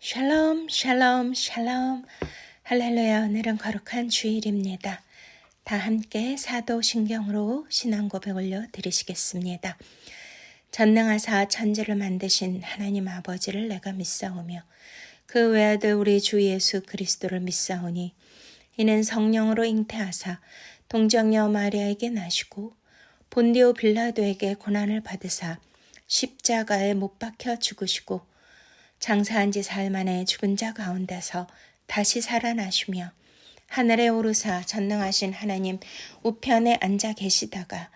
샬롬 샬롬 샬롬 할렐루야. 오늘은 거룩한 주일입니다. 다 함께 사도신경으로 신앙 고백 올려 드리시겠습니다. 전능하사 천지를 만드신 하나님 아버지를 내가 믿사오며 그 외아들 우리 주 예수 그리스도를 믿사오니 이는 성령으로 잉태하사 동정녀 마리아에게 나시고 본디오 빌라도에게 고난을 받으사 십자가에 못 박혀 죽으시고 장사한 지 사흘 만에 죽은 자 가운데서 다시 살아나시며 하늘에 오르사 전능하신 하나님 우편에 앉아 계시다가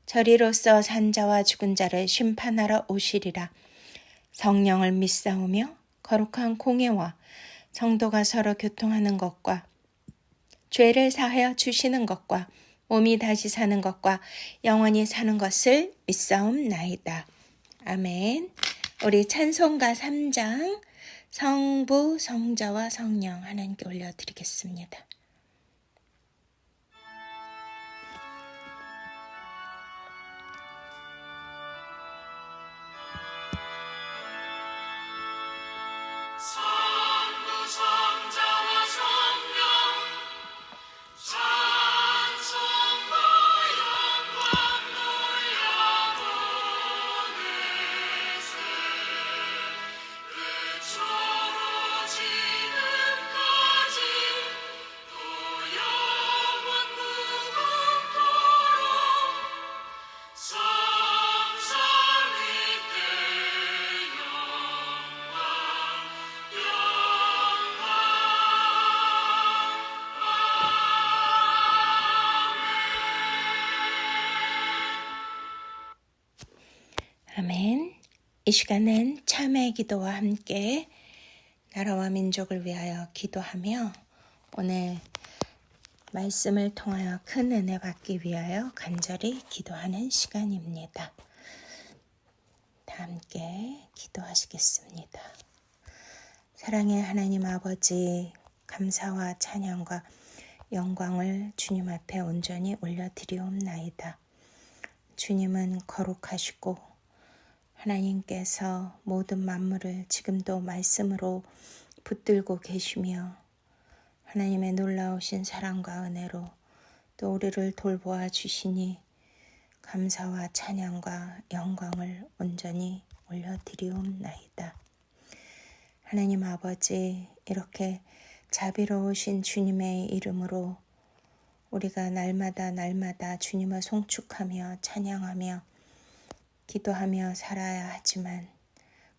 저리로서 산 자와 죽은 자를 심판하러 오시리라. 성령을 믿사오며 거룩한 공예와 성도가 서로 교통하는 것과 죄를 사하여 주시는 것과 몸이 다시 사는 것과 영원히 사는 것을 믿사옵나이다. 아멘. 우리 찬송가 3장 성부, 성자와 성령 하나님께 올려드리겠습니다. 성부, 성자와 성령 찬송과 영광 돌려보내세. 그초로 지금까지 또 영원 무궁토록 성삼위께 영광 아멘. 이 시간은 참회의 기도와 함께 나라와 민족을 위하여 기도하며 오늘 말씀을 통하여 큰 은혜 받기 위하여 간절히 기도하는 시간입니다. 다 함께 기도하시겠습니다. 사랑의 하나님 아버지, 감사와 찬양과 영광을 주님 앞에 온전히 올려드리옵나이다. 주님은 거룩하시고 하나님께서 모든 만물을 지금도 말씀으로 붙들고 계시며 하나님의 놀라우신 사랑과 은혜로 또 우리를 돌보아 주시니 감사와 찬양과 영광을 온전히 올려드리옵나이다. 하나님 아버지, 이렇게 자비로우신 주님의 이름으로 우리가 날마다 주님을 송축하며 찬양하며 기도하며 살아야 하지만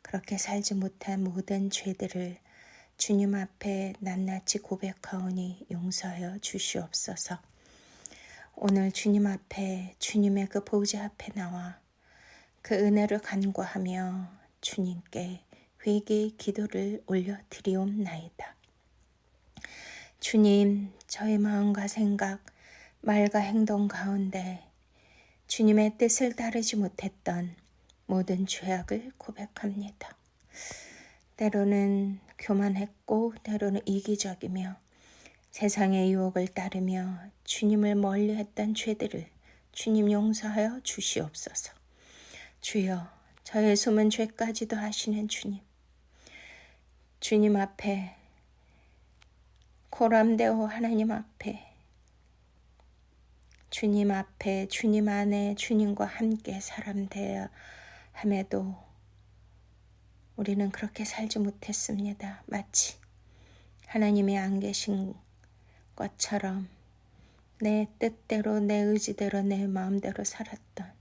그렇게 살지 못한 모든 죄들을 주님 앞에 낱낱이 고백하오니 용서하여 주시옵소서. 오늘 주님 앞에 주님의 그 보좌 앞에 나와 그 은혜를 간구하며 주님께 회개의 기도를 올려드리옵나이다. 주님, 저의 마음과 생각, 말과 행동 가운데 주님의 뜻을 따르지 못했던 모든 죄악을 고백합니다. 때로는 교만했고 때로는 이기적이며 세상의 유혹을 따르며 주님을 멀리했던 죄들을 주님 용서하여 주시옵소서. 주여, 저의 숨은 죄까지도 하시는 주님, 주님 앞에 고람되어 하나님 앞에 주님 앞에 주님 안에 주님과 함께 사람 되어야 함에도 우리는 그렇게 살지 못했습니다. 마치 하나님이 안 계신 것처럼 내 뜻대로 내 의지대로 내 마음대로 살았던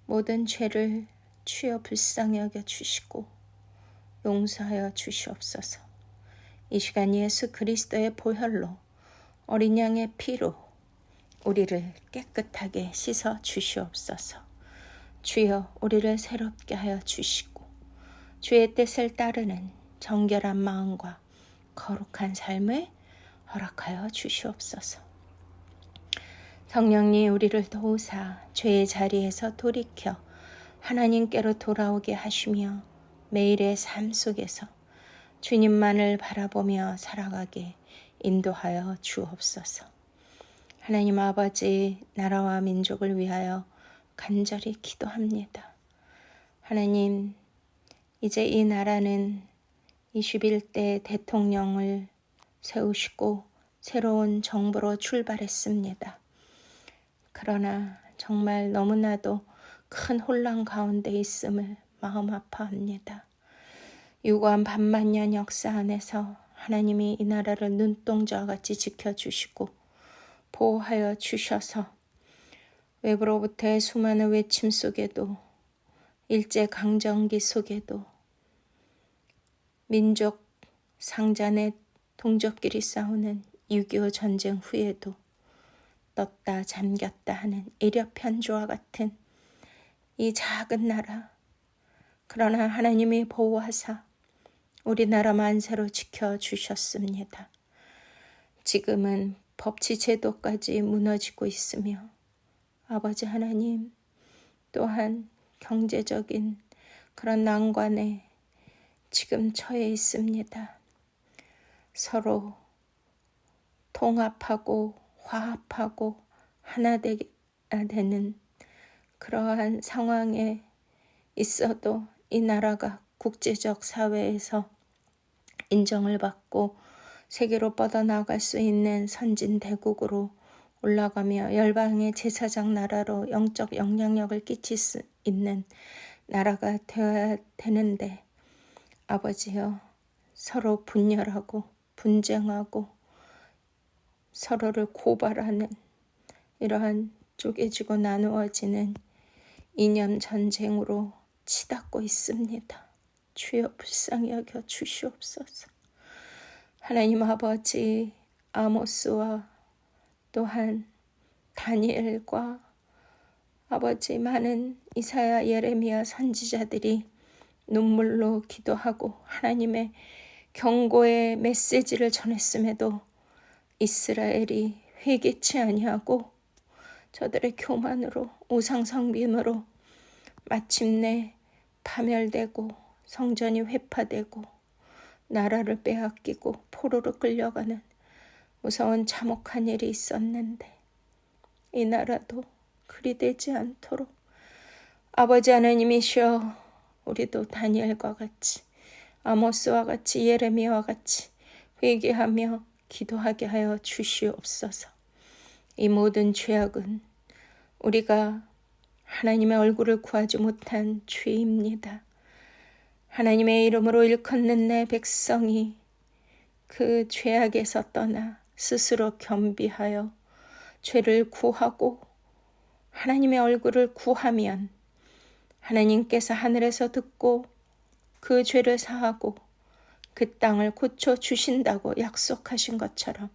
모든 죄를 주여 불쌍히 여겨 주시고 용서하여 주시옵소서. 이 시간 예수 그리스도의 보혈로 어린 양의 피로 우리를 깨끗하게 씻어 주시옵소서. 주여, 우리를 새롭게 하여 주시고 주의 뜻을 따르는 정결한 마음과 거룩한 삶을 허락하여 주시옵소서. 성령님, 우리를 도우사 죄의 자리에서 돌이켜 하나님께로 돌아오게 하시며 매일의 삶 속에서 주님만을 바라보며 살아가게 인도하여 주옵소서. 하나님 아버지, 나라와 민족을 위하여 간절히 기도합니다. 하나님, 이제 이 나라는 21대 대통령을 세우시고 새로운 정부로 출발했습니다. 그러나 정말 너무나도 큰 혼란 가운데 있음을 마음 아파합니다. 유구한 반만년 역사 안에서 하나님이 이 나라를 눈동자와 같이 지켜주시고 보호하여 주셔서 외부로부터의 수많은 외침 속에도 일제강점기 속에도 민족 상잔의 동족끼리 싸우는 6.25 전쟁 후에도 떴다 잠겼다 하는 이력편주와 같은 이 작은 나라, 그러나 하나님이 보호하사 우리나라 만세로 지켜주셨습니다. 지금은 법치제도까지 무너지고 있으며 아버지 하나님 또한 경제적인 그런 난관에 지금 처해 있습니다. 서로 통합하고 화합하고 하나 되는 그러한 상황에 있어도 이 나라가 국제적 사회에서 인정을 받고 세계로 뻗어나갈 수 있는 선진대국으로 올라가며 열방의 제사장 나라로 영적 영향력을 끼칠 수 있는 나라가 되어야 되는데 아버지여, 서로 분열하고 분쟁하고 서로를 고발하는 이러한 쪼개지고 나누어지는 이념 전쟁으로 치닫고 있습니다. 주여 불쌍히 여겨 주시옵소서. 하나님 아버지, 아모스와 또한 다니엘과 아버지 많은 이사야, 예레미야 선지자들이 눈물로 기도하고 하나님의 경고의 메시지를 전했음에도 이스라엘이 회개치 아니하고 저들의 교만으로 우상 섬김으로 마침내 파멸되고 성전이 회파되고 나라를 빼앗기고 포로로 끌려가는 무서운 참혹한 일이 있었는데 이 나라도 그리 되지 않도록 아버지 하나님이시여, 우리도 다니엘과 같이 아모스와 같이 예레미야와 같이 회개하며 기도하게 하여 주시옵소서. 이 모든 죄악은 우리가 하나님의 얼굴을 구하지 못한 죄입니다. 하나님의 이름으로 일컫는 내 백성이 그 죄악에서 떠나 스스로 겸비하여 죄를 구하고 하나님의 얼굴을 구하면 하나님께서 하늘에서 듣고 그 죄를 사하고 그 땅을 고쳐주신다고 약속하신 것처럼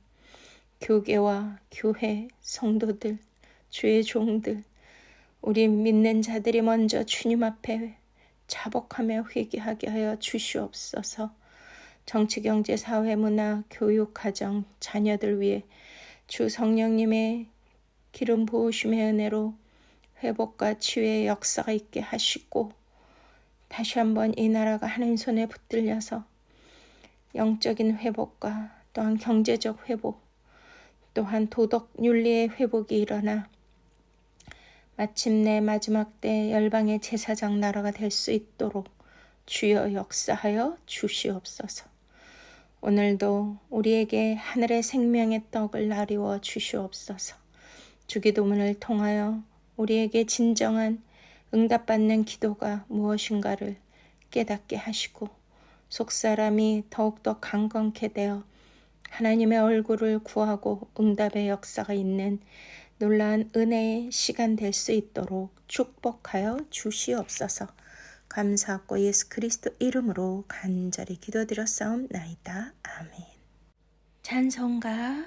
교계와 교회, 성도들, 주의 종들, 우리 믿는 자들이 먼저 주님 앞에 자복하며 회개하게 하여 주시옵소서. 정치, 경제, 사회, 문화, 교육, 가정, 자녀들 위해 주 성령님의 기름 부으심의 은혜로 회복과 치유의 역사가 있게 하시고 다시 한번 이 나라가 하나님 손에 붙들려서 영적인 회복과 또한 경제적 회복, 또한 도덕 윤리의 회복이 일어나 마침내 마지막 때 열방의 제사장 나라가 될 수 있도록 주여 역사하여 주시옵소서. 오늘도 우리에게 하늘의 생명의 떡을 나리워 주시옵소서. 주기도문을 통하여 우리에게 진정한 응답받는 기도가 무엇인가를 깨닫게 하시고 속사람이 더욱더 강건케 되어 하나님의 얼굴을 구하고 응답의 역사가 있는 놀라운 은혜의 시간 될 수 있도록 축복하여 주시옵소서. 감사하고 예수 그리스도 이름으로 간절히 기도드렸사옵나이다. 아멘. 찬송가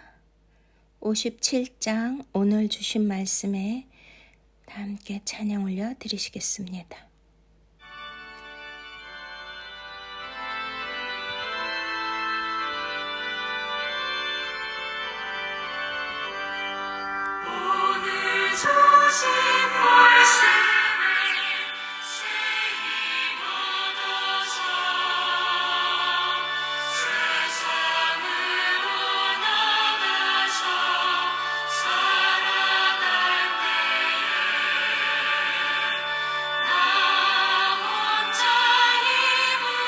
57장 오늘 주신 말씀에 다 함께 찬양 올려 드리시겠습니다. 오늘 주신 말씀을 세임 얻어서 세상으로 나가서 살아갈 때에 나 혼자 힘으로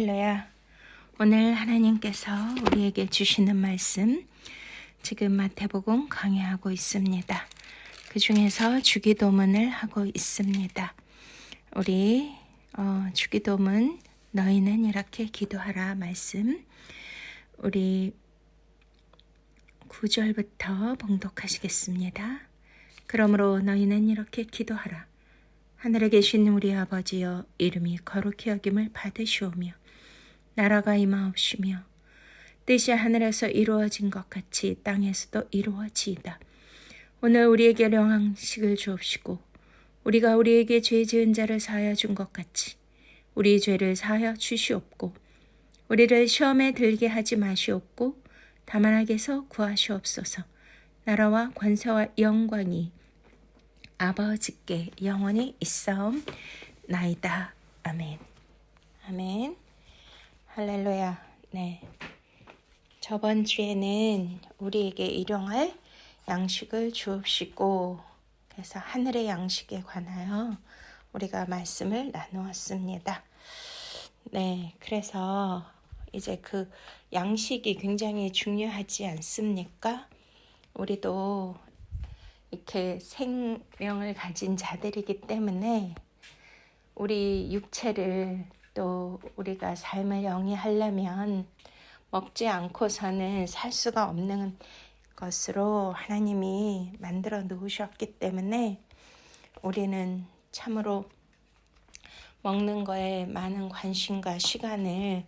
할렐루야. 오늘 하나님께서 우리에게 주시는 말씀 지금 마태복음 강의하고 있습니다. 그 중에서 주기도문을 하고 있습니다. 우리 주기도문 너희는 이렇게 기도하라 말씀 우리 9절부터 봉독하시겠습니다. 그러므로 너희는 이렇게 기도하라. 하늘에 계신 우리 아버지여 이름이 거룩히 여김을 받으시오며 나라가 임하옵시며 뜻이 하늘에서 이루어진 것 같이 땅에서도 이루어지이다. 오늘 우리에게 영양식을 주옵시고 우리가 우리에게 죄 지은 자를 사하여 준 것 같이 우리 죄를 사하여 주시옵고 우리를 시험에 들게 하지 마시옵고 다만 악에서 구하시옵소서. 나라와 권세와 영광이 아버지께 영원히 있사옵나이다. 아멘. 아멘. 할렐루야. 네. 저번 주에는 우리에게 일용할 양식을 주옵시고 그래서 하늘의 양식에 관하여 우리가 말씀을 나누었습니다. 네. 그래서 이제 그 양식이 굉장히 중요하지 않습니까? 우리도 이렇게 생명을 가진 자들이기 때문에 우리 육체를 또 우리가 삶을 영위하려면 먹지 않고서는 살 수가 없는 것으로 하나님이 만들어 놓으셨기 때문에 우리는 참으로 먹는 거에 많은 관심과 시간을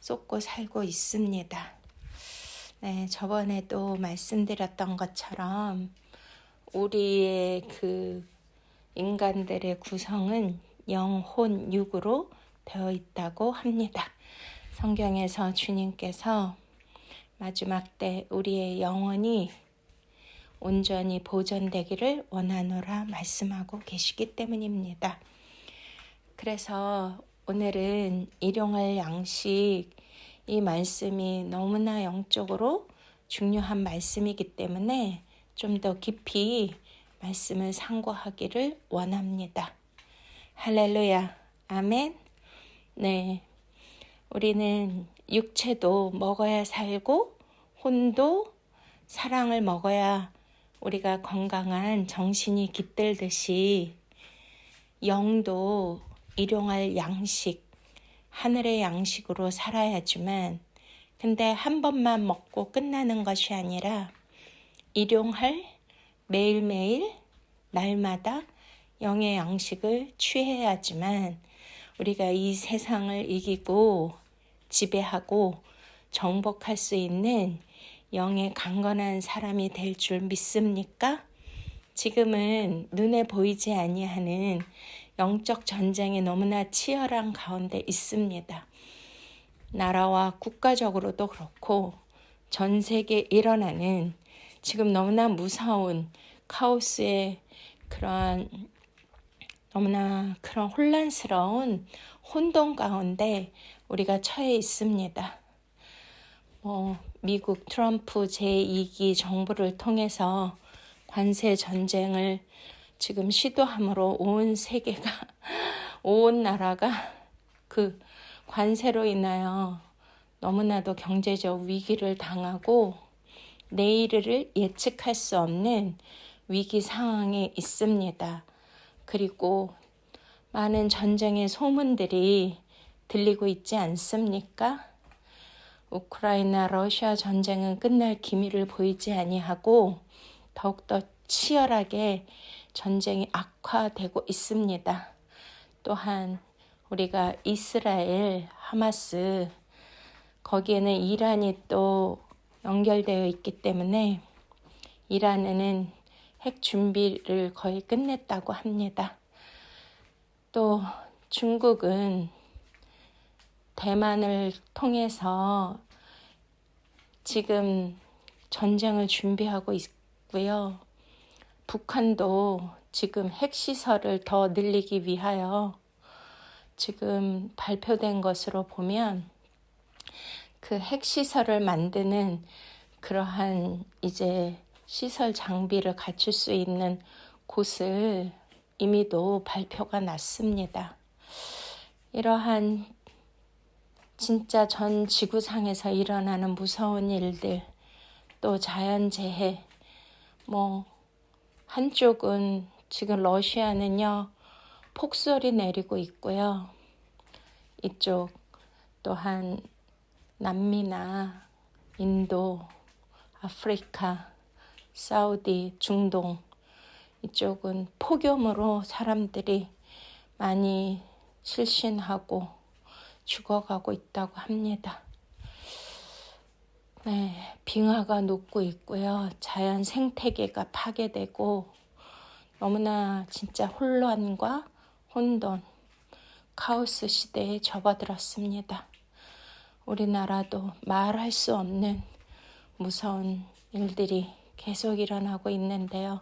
쏟고 살고 있습니다. 네, 저번에도 말씀드렸던 것처럼 우리의 그 인간들의 구성은 영, 혼, 육으로 되어 있다고 합니다. 성경에서 주님께서 마지막 때 우리의 영혼이 온전히 보존되기를 원하노라 말씀하고 계시기 때문입니다. 그래서 오늘은 일용할 양식 이 말씀이 너무나 영적으로 중요한 말씀이기 때문에 좀 더 깊이 말씀을 상고하기를 원합니다. 할렐루야. 아멘. 네. 우리는 육체도 먹어야 살고 혼도 사랑을 먹어야 우리가 건강한 정신이 깃들듯이 영도 일용할 양식, 하늘의 양식으로 살아야지만 근데 한 번만 먹고 끝나는 것이 아니라 일용할 매일매일 날마다 영의 양식을 취해야지만 우리가 이 세상을 이기고 지배하고 정복할 수 있는 영의 강건한 사람이 될 줄 믿습니까? 지금은 눈에 보이지 아니하는 영적 전쟁이 너무나 치열한 가운데 있습니다. 나라와 국가적으로도 그렇고 전 세계에 일어나는 지금 너무나 무서운 카오스의 그러한 너무나 그런 혼란스러운 혼돈 가운데 우리가 처해 있습니다. 미국 트럼프 제2기 정부를 통해서 관세 전쟁을 지금 시도함으로 온 세계가 온 나라가 그 관세로 인하여 너무나도 경제적 위기를 당하고 내일을 예측할 수 없는 위기 상황에 있습니다. 그리고 많은 전쟁의 소문들이 들리고 있지 않습니까? 우크라이나 러시아 전쟁은 끝날 기미를 보이지 아니하고 더욱더 치열하게 전쟁이 악화되고 있습니다. 또한 우리가 이스라엘, 하마스 거기에는 이란이 또 연결되어 있기 때문에 이란은 핵 준비를 거의 끝냈다고 합니다. 또 중국은 대만을 통해서 지금 전쟁을 준비하고 있고요. 북한도 지금 핵시설을 더 늘리기 위하여 지금 발표된 것으로 보면 그 핵시설을 만드는 그러한 이제 시설 장비를 갖출 수 있는 곳을 이미도 발표가 났습니다. 이러한 진짜 전 지구상에서 일어나는 무서운 일들, 또 자연재해, 한쪽은 지금 러시아는요, 폭설이 내리고 있고요. 이쪽 또한 남미나 인도, 아프리카, 사우디, 중동 이쪽은 폭염으로 사람들이 많이 실신하고 죽어가고 있다고 합니다. 네, 빙하가 녹고 있고요. 자연 생태계가 파괴되고 너무나 진짜 혼란과 혼돈, 카오스 시대에 접어들었습니다. 우리나라도 말할 수 없는 무서운 일들이 계속 일어나고 있는데요.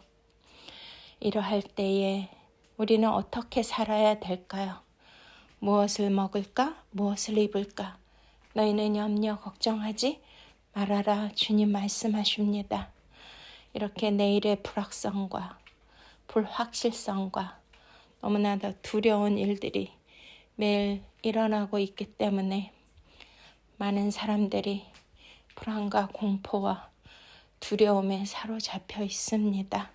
이러할 때에 우리는 어떻게 살아야 될까요? 무엇을 먹을까? 무엇을 입을까? 너희는 염려 걱정하지 말아라. 주님 말씀하십니다. 이렇게 내일의 불확성과 불확실성과 너무나도 두려운 일들이 매일 일어나고 있기 때문에 많은 사람들이 불안과 공포와 두려움에 사로잡혀 있습니다.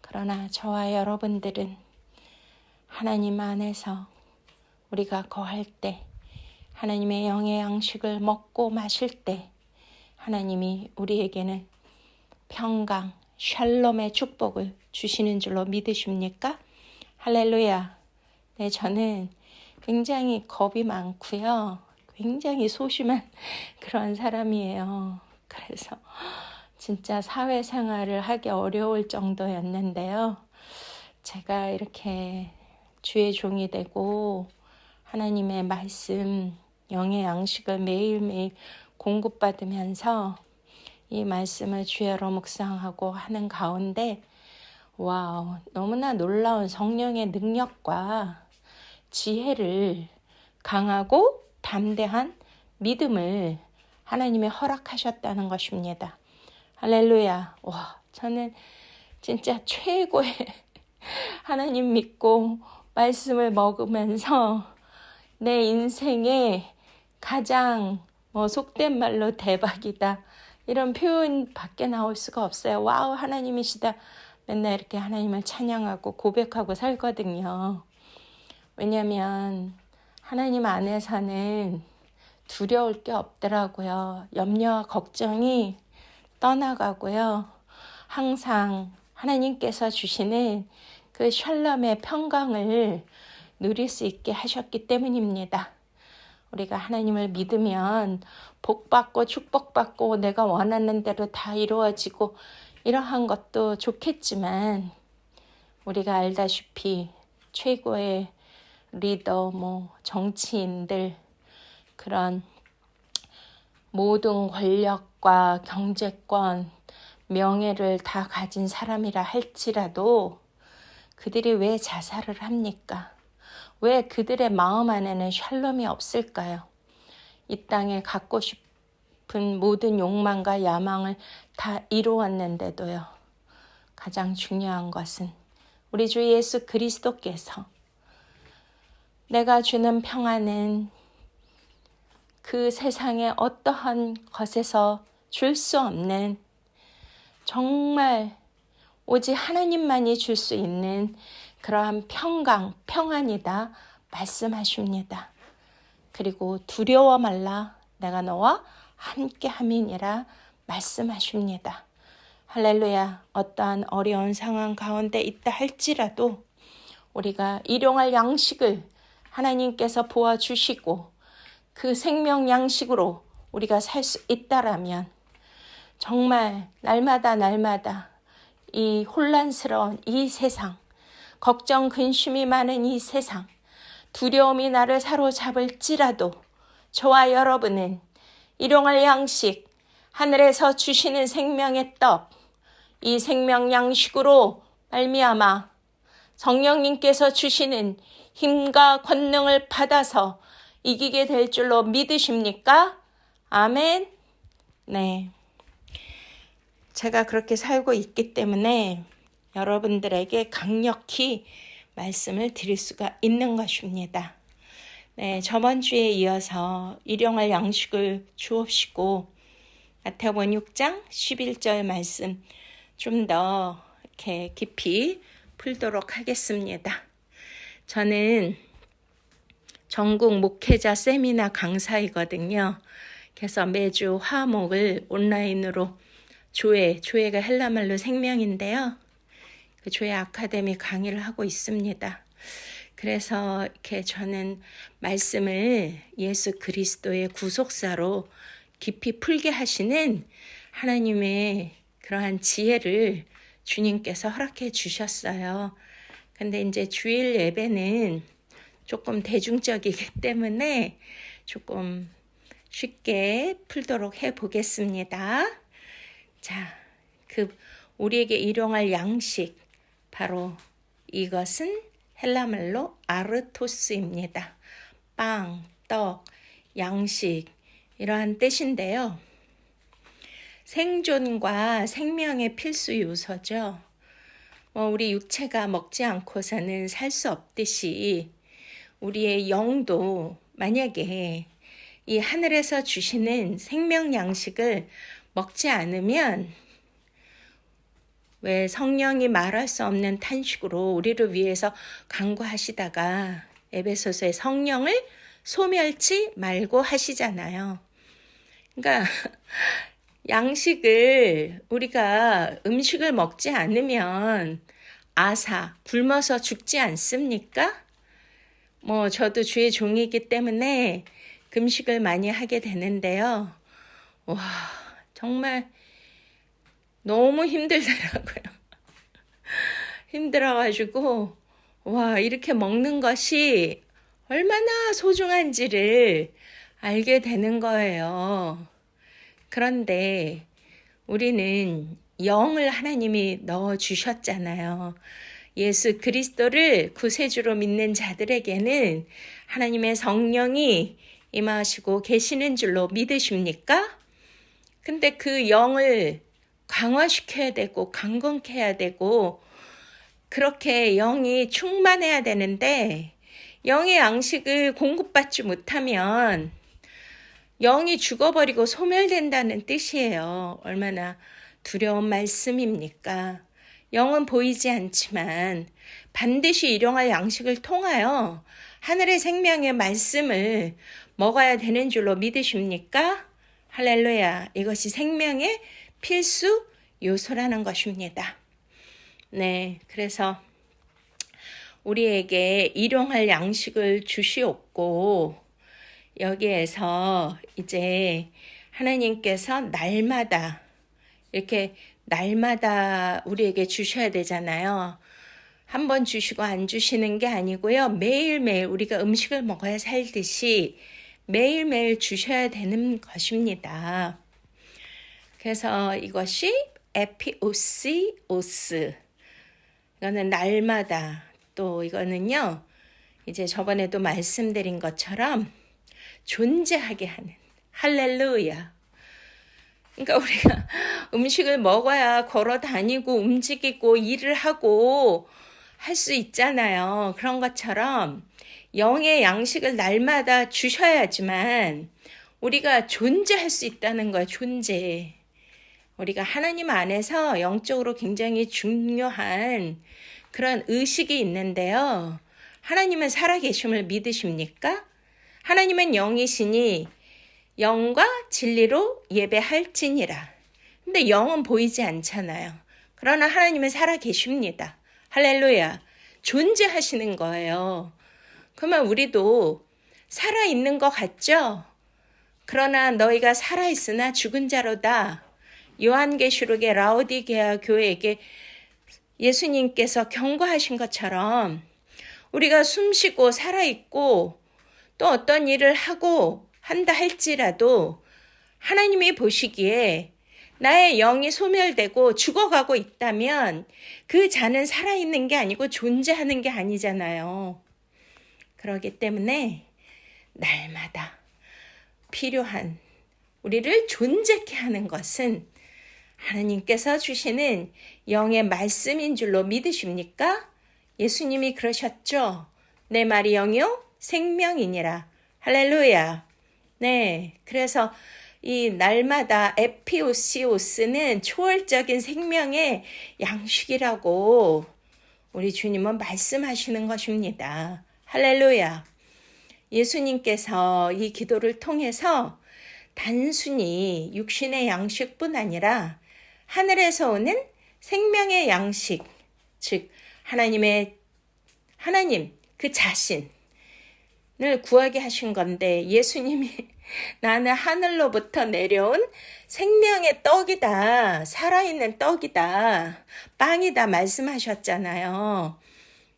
그러나 저와 여러분들은 하나님 안에서 우리가 거할 때, 하나님의 영의 양식을 먹고 마실 때 하나님이 우리에게는 평강, 샬롬의 축복을 주시는 줄로 믿으십니까? 할렐루야. 네, 저는 굉장히 겁이 많고요. 굉장히 소심한 그런 사람이에요. 그래서 진짜 사회생활을 하기 어려울 정도였는데요. 제가 이렇게 주의 종이 되고 하나님의 말씀, 영의 양식을 매일매일 공급받으면서 이 말씀을 주야로 묵상하고 하는 가운데 와우, 너무나 놀라운 성령의 능력과 지혜를 강하고 담대한 믿음을 하나님이 허락하셨다는 것입니다. 할렐루야. 와, 저는 진짜 최고의 하나님 믿고 말씀을 먹으면서 내 인생에 가장 속된 말로 대박이다. 이런 표현 밖에 나올 수가 없어요. 와우, 하나님이시다. 맨날 이렇게 하나님을 찬양하고 고백하고 살거든요. 왜냐하면 하나님 안에서는 두려울 게 없더라고요. 염려와 걱정이 떠나가고요. 항상 하나님께서 주시는 그 샬롬의 평강을 누릴 수 있게 하셨기 때문입니다. 우리가 하나님을 믿으면 복받고 축복받고 내가 원하는 대로 다 이루어지고 이러한 것도 좋겠지만 우리가 알다시피 최고의 리더, 정치인들 그런 모든 권력과 경제권, 명예를 다 가진 사람이라 할지라도 그들이 왜 자살을 합니까? 왜 그들의 마음 안에는 샬롬이 없을까요? 이 땅에 갖고 싶은 모든 욕망과 야망을 다 이루었는데도요. 가장 중요한 것은 우리 주 예수 그리스도께서 내가 주는 평안은 그 세상의 어떠한 것에서 줄 수 없는 정말 오직 하나님만이 줄 수 있는 그러한 평강, 평안이다 말씀하십니다. 그리고 두려워 말라 내가 너와 함께 함이니라 말씀하십니다. 할렐루야. 어떠한 어려운 상황 가운데 있다 할지라도 우리가 일용할 양식을 하나님께서 보아주시고 그 생명 양식으로 우리가 살 수 있다라면 정말 날마다 이 혼란스러운 이 세상, 걱정 근심이 많은 이 세상, 두려움이 나를 사로잡을지라도 저와 여러분은 일용할 양식, 하늘에서 주시는 생명의 떡, 이 생명 양식으로 말미암아 성령님께서 주시는 힘과 권능을 받아서 이기게 될 줄로 믿으십니까? 아멘. 네. 제가 그렇게 살고 있기 때문에 여러분들에게 강력히 말씀을 드릴 수가 있는 것입니다. 네, 저번 주에 이어서 일용할 양식을 주옵시고 마태복음 6장 11절 말씀 좀 더 이렇게 깊이 풀도록 하겠습니다. 저는 전국 목회자 세미나 강사이거든요. 그래서 매주 화목을 온라인으로 조회가 헬라말로 생명인데요. 그 조회 아카데미 강의를 하고 있습니다. 그래서 이렇게 저는 말씀을 예수 그리스도의 구속사로 깊이 풀게 하시는 하나님의 그러한 지혜를 주님께서 허락해 주셨어요. 근데 이제 주일 예배는 조금 대중적이기 때문에 조금 쉽게 풀도록 해 보겠습니다. 자, 우리에게 일용할 양식, 바로 이것은 헬라말로 아르토스입니다. 빵, 떡, 양식 이러한 뜻인데요. 생존과 생명의 필수 요소죠. 우리 육체가 먹지 않고서는 살 수 없듯이 우리의 영도 만약에 이 하늘에서 주시는 생명 양식을 먹지 않으면 왜 성령이 말할 수 없는 탄식으로 우리를 위해서 간구하시다가 에베소서에 성령을 소멸치 말고 하시잖아요. 그러니까 양식을 우리가 음식을 먹지 않으면 굶어서 죽지 않습니까? 저도 주의 종이기 때문에 금식을 많이 하게 되는데요. 와, 정말 너무 힘들더라고요. 힘들어가지고 와, 이렇게 먹는 것이 얼마나 소중한지를 알게 되는 거예요. 그런데 우리는 영을 하나님이 넣어주셨잖아요. 예수 그리스도를 구세주로 믿는 자들에게는 하나님의 성령이 임하시고 계시는 줄로 믿으십니까? 근데 그 영을 강화시켜야 되고 강건케 해야 되고 그렇게 영이 충만해야 되는데 영의 양식을 공급받지 못하면 영이 죽어버리고 소멸된다는 뜻이에요. 얼마나 두려운 말씀입니까? 영은 보이지 않지만 반드시 일용할 양식을 통하여 하늘의 생명의 말씀을 먹어야 되는 줄로 믿으십니까? 할렐루야. 이것이 생명의 필수 요소라는 것입니다. 네, 그래서 우리에게 일용할 양식을 주시옵고 여기에서 이제 하나님께서 날마다 우리에게 주셔야 되잖아요. 한 번 주시고 안 주시는 게 아니고요. 매일매일 우리가 음식을 먹어야 살듯이 매일매일 주셔야 되는 것입니다. 그래서 이것이 에피오시오스. 이거는 날마다, 또 이거는요, 이제 저번에도 말씀드린 것처럼 존재하게 하는, 할렐루야. 그러니까 우리가 음식을 먹어야 걸어 다니고 움직이고 일을 하고 할 수 있잖아요. 그런 것처럼 영의 양식을 날마다 주셔야지만 우리가 존재할 수 있다는 거예요. 존재. 우리가 하나님 안에서 영적으로 굉장히 중요한 그런 의식이 있는데요. 하나님은 살아계심을 믿으십니까? 하나님은 영이시니 영과 진리로 예배할지니라. 근데 영은 보이지 않잖아요. 그러나 하나님은 살아계십니다. 할렐루야. 존재하시는 거예요. 그러면 우리도 살아있는 것 같죠? 그러나 너희가 살아있으나 죽은 자로다. 요한계시록의 라오디게아 교회에게 예수님께서 경고하신 것처럼 우리가 숨쉬고 살아있고 또 어떤 일을 하고 한다 할지라도 하나님이 보시기에 나의 영이 소멸되고 죽어가고 있다면 그 자는 살아있는 게 아니고 존재하는 게 아니잖아요. 그렇기 때문에 날마다 필요한 우리를 존재케 하는 것은 하나님께서 주시는 영의 말씀인 줄로 믿으십니까? 예수님이 그러셨죠. 내 말이 영이요 생명이니라. 할렐루야. 네, 그래서 이 날마다 에피오시오스는 초월적인 생명의 양식이라고 우리 주님은 말씀하시는 것입니다. 할렐루야. 예수님께서 이 기도를 통해서 단순히 육신의 양식뿐 아니라 하늘에서 오는 생명의 양식, 즉 하나님 그 자신을 구하게 하신 건데, 예수님이 나는 하늘로부터 내려온 생명의 떡이다, 살아있는 떡이다, 빵이다 말씀하셨잖아요.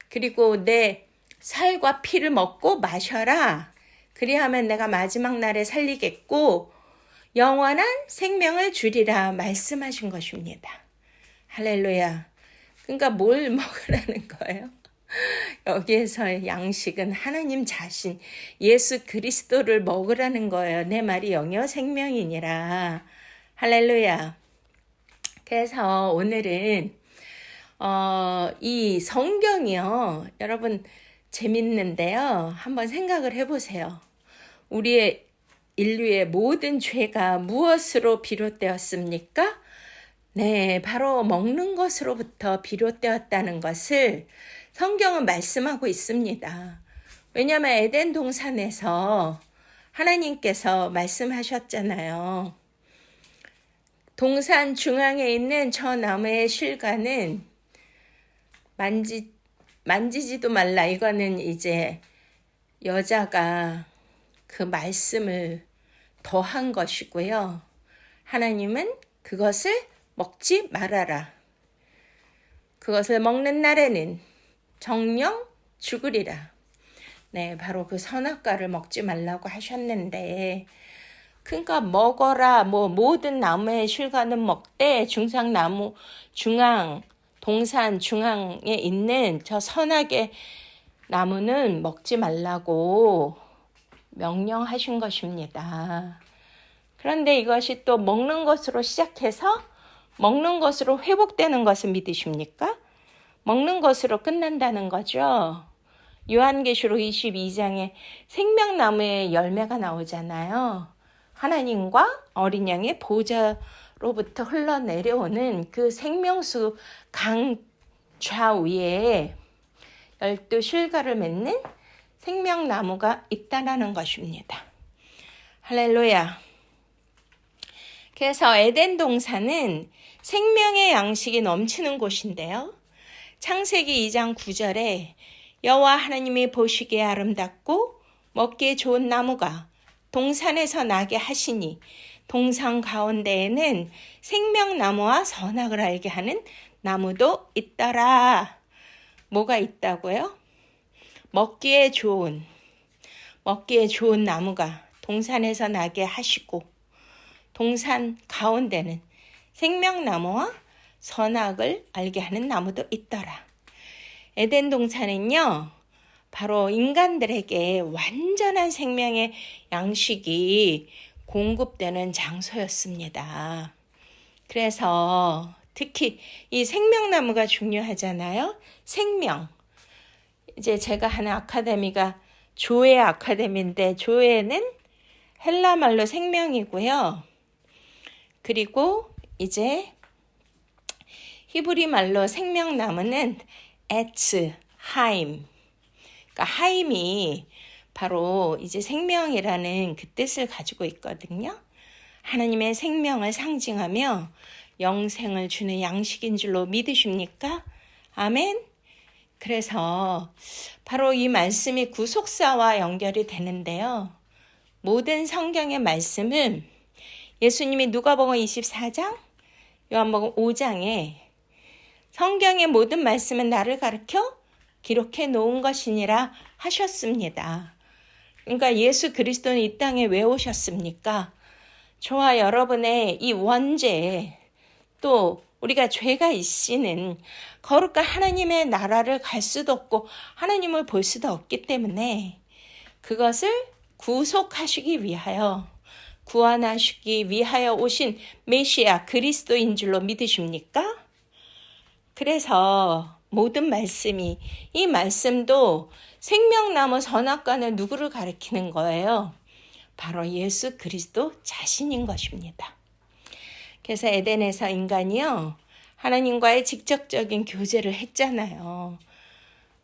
그리고 내 살과 피를 먹고 마셔라. 그리하면 내가 마지막 날에 살리겠고 영원한 생명을 주리라 말씀하신 것입니다. 할렐루야. 그러니까 뭘 먹으라는 거예요? 여기에서의 양식은 하나님 자신, 예수 그리스도를 먹으라는 거예요. 내 말이 영이요 생명이니라. 할렐루야. 그래서 오늘은 이 성경이요, 여러분 재밌는데요. 한번 생각을 해보세요. 우리의 인류의 모든 죄가 무엇으로 비롯되었습니까? 네, 바로 먹는 것으로부터 비롯되었다는 것을 성경은 말씀하고 있습니다. 왜냐하면 에덴 동산에서 하나님께서 말씀하셨잖아요. 동산 중앙에 있는 저 나무의 실과는 만지지도 말라. 이거는 이제 여자가 그 말씀을 더한 것이고요. 하나님은 그것을 먹지 말아라. 그것을 먹는 날에는 정령 죽으리라. 네, 바로 그 선악과를 먹지 말라고 하셨는데, 그러니까 먹어라, 모든 나무의 실과는 먹되 중상나무 동산 중앙에 있는 저 선악의 나무는 먹지 말라고 명령하신 것입니다. 그런데 이것이 또 먹는 것으로 시작해서 먹는 것으로 회복되는 것을 믿으십니까? 먹는 것으로 끝난다는 거죠. 요한계시록 22장에 생명나무의 열매가 나오잖아요. 하나님과 어린 양의 보좌로부터 흘러내려오는 그 생명수 강 좌우에 12실과를 맺는 생명나무가 있다라는 것입니다. 할렐루야. 그래서 에덴 동산은 생명의 양식이 넘치는 곳인데요. 창세기 2장 9절에 여호와 하나님이 보시기에 아름답고 먹기에 좋은 나무가 동산에서 나게 하시니 동산 가운데에는 생명나무와 선악을 알게 하는 나무도 있더라. 뭐가 있다고요? 먹기에 좋은 나무가 동산에서 나게 하시고 동산 가운데는 생명나무와 선악을 알게 하는 나무도 있더라. 에덴 동산은요, 바로 인간들에게 완전한 생명의 양식이 공급되는 장소였습니다. 그래서 특히 이 생명나무가 중요하잖아요. 생명. 이제 제가 하는 아카데미가 조의 아카데미인데, 조에는 헬라 말로 생명이고요. 그리고 이제 히브리 말로 생명나무는 에츠, 하임. 그러니까 하임이 바로 이제 생명이라는 그 뜻을 가지고 있거든요. 하나님의 생명을 상징하며 영생을 주는 양식인 줄로 믿으십니까? 아멘. 그래서 바로 이 말씀이 구속사와 연결이 되는데요. 모든 성경의 말씀은 예수님이 누가복음 24장, 요한복음 5장에 성경의 모든 말씀은 나를 가르쳐 기록해 놓은 것이니라 하셨습니다. 그러니까 예수 그리스도는 이 땅에 왜 오셨습니까? 저와 여러분의 이 원죄, 또 우리가 죄가 있이는 거룩한 하나님의 나라를 갈 수도 없고 하나님을 볼 수도 없기 때문에 그것을 구속하시기 위하여, 구원하시기 위하여 오신 메시아 그리스도인 줄로 믿으십니까? 그래서 모든 말씀이, 이 말씀도 생명나무 선악과는 누구를 가리키는 거예요? 바로 예수 그리스도 자신인 것입니다. 그래서 에덴에서 인간이요, 하나님과의 직접적인 교제를 했잖아요.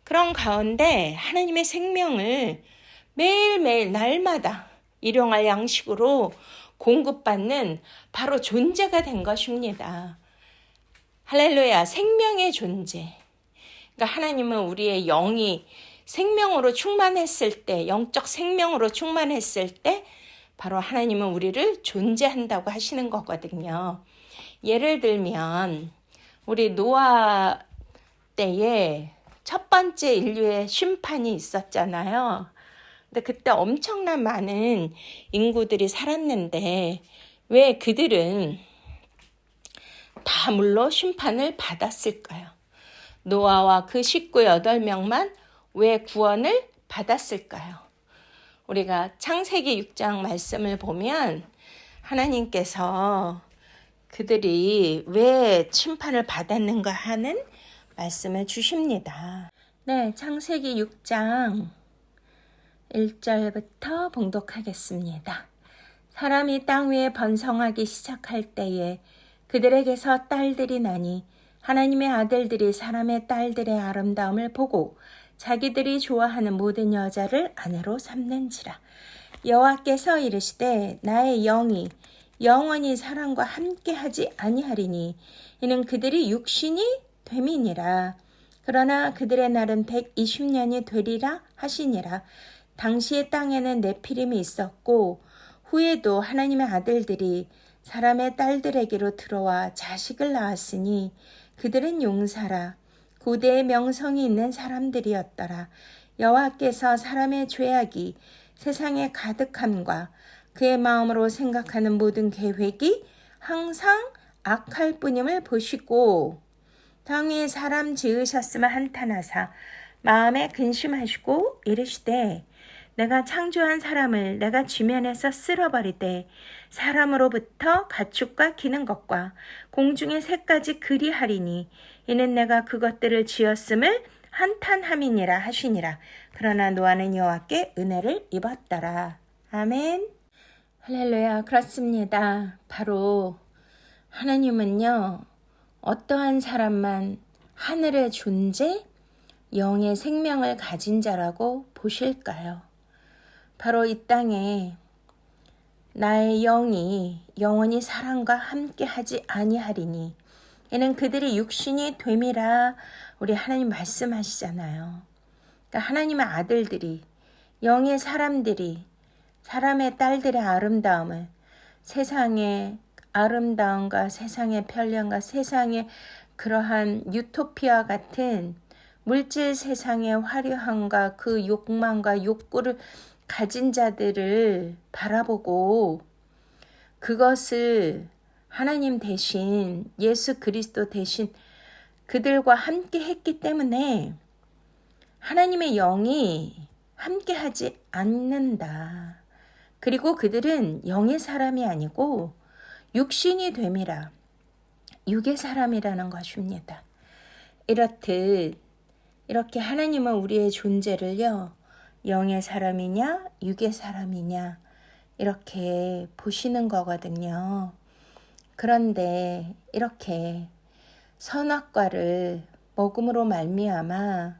그런 가운데 하나님의 생명을 매일매일 날마다 일용할 양식으로 공급받는 바로 존재가 된 것입니다. 할렐루야, 생명의 존재. 그러니까 하나님은 우리의 영이 생명으로 충만했을 때, 영적 생명으로 충만했을 때 바로 하나님은 우리를 존재한다고 하시는 거거든요. 예를 들면 우리 노아 때에 첫 번째 인류의 심판이 있었잖아요. 근데 그때 엄청난 많은 인구들이 살았는데 왜 그들은 다 물로 심판을 받았을까요? 노아와 그 식구 8명만 왜 구원을 받았을까요? 우리가 창세기 6장 말씀을 보면 하나님께서 그들이 왜 심판을 받았는가 하는 말씀을 주십니다. 네, 창세기 6장 1절부터 봉독하겠습니다. 사람이 땅 위에 번성하기 시작할 때에 그들에게서 딸들이 나니 하나님의 아들들이 사람의 딸들의 아름다움을 보고 자기들이 좋아하는 모든 여자를 아내로 삼는지라. 여호와께서 이르시되 나의 영이 영원히 사람과 함께하지 아니하리니 이는 그들이 육신이 됨이니라. 그러나 그들의 날은 120년이 되리라 하시니라. 당시의 땅에는 네피림이 있었고 후에도 하나님의 아들들이 사람의 딸들에게로 들어와 자식을 낳았으니 그들은 용사라 고대의 명성이 있는 사람들이었더라. 여호와께서 사람의 죄악이 세상에 가득함과 그의 마음으로 생각하는 모든 계획이 항상 악할 뿐임을 보시고 땅 위에 사람 지으셨음을 한탄하사 마음에 근심하시고 이르시되 내가 창조한 사람을 내가 지면에서 쓸어버리되 사람으로부터 가축과 기는 것과 공중의 새까지 그리하리니 이는 내가 그것들을 지었음을 한탄함이니라 하시니라. 그러나 노아는 여호와께 은혜를 입었더라. 아멘. 할렐루야. 그렇습니다. 바로 하나님은요, 어떠한 사람만 하늘의 존재, 영의 생명을 가진 자라고 보실까요? 바로 이 땅에 나의 영이 영원히 사람과 함께하지 아니하리니 이는 그들이 육신이 됨이라 우리 하나님 말씀하시잖아요. 그러니까 하나님의 아들들이, 영의 사람들이 사람의 딸들의 아름다움을, 세상의 아름다움과 세상의 편리함과 세상의 그러한 유토피아 같은 물질 세상의 화려함과 그 욕망과 욕구를 가진 자들을 바라보고 그것을 하나님 대신, 예수 그리스도 대신 그들과 함께 했기 때문에 하나님의 영이 함께 하지 않는다. 그리고 그들은 영의 사람이 아니고 육신이 됨이라, 육의 사람이라는 것입니다. 이렇듯 이렇게 하나님은 우리의 존재를요, 영의 사람이냐 육의 사람이냐 이렇게 보시는 거거든요. 그런데 이렇게 선악과를 먹음으로 말미암아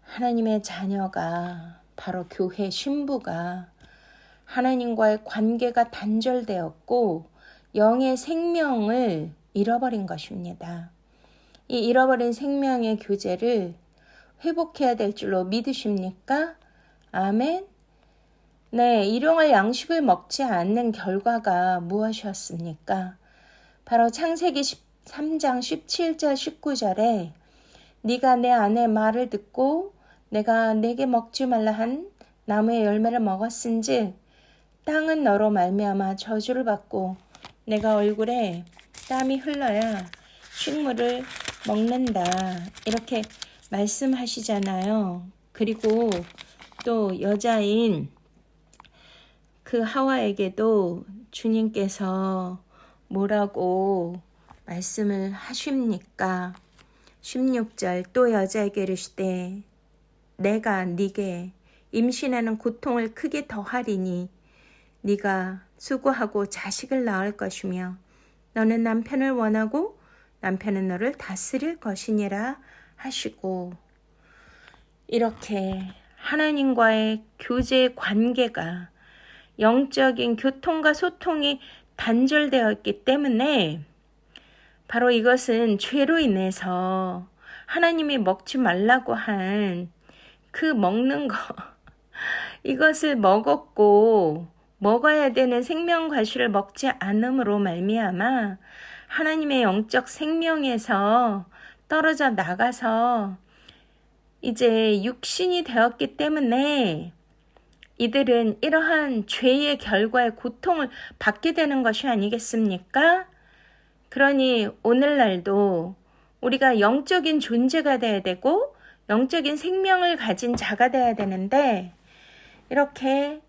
하나님의 자녀가, 바로 교회 신부가 하나님과의 관계가 단절되었고 영의 생명을 잃어버린 것입니다. 이 잃어버린 생명의 교제를 회복해야 될 줄로 믿으십니까? 아멘. 네, 일용할 양식을 먹지 않는 결과가 무엇이었습니까? 바로 창세기 3장 17절 19절에 네가 내 아내 말을 듣고 내가 내게 먹지 말라 한 나무의 열매를 먹었은즉 땅은 너로 말미암아 저주를 받고 내가 얼굴에 땀이 흘러야 식물을 먹는다. 이렇게 말씀하시잖아요. 그리고 또 여자인 그 하와에게도 주님께서 뭐라고 말씀을 하십니까? 16절 또 여자에게 이르시되 내가 네게 임신하는 고통을 크게 더하리니 네가 수고하고 자식을 낳을 것이며 너는 남편을 원하고 남편은 너를 다스릴 것이니라 하시고, 이렇게 하나님과의 교제 관계가 영적인 교통과 소통이 단절되었기 때문에 바로 이것은 죄로 인해서 하나님이 먹지 말라고 한 그 먹는 거 이것을 먹었고 먹어야 되는 생명 과실을 먹지 않음으로 말미암아 하나님의 영적 생명에서 떨어져 나가서 이제 육신이 되었기 때문에 이들은 이러한 죄의 결과의 고통을 받게 되는 것이 아니겠습니까? 그러니 오늘날도 우리가 영적인 존재가 돼야 되고 영적인 생명을 가진 자가 돼야 되는데 이렇게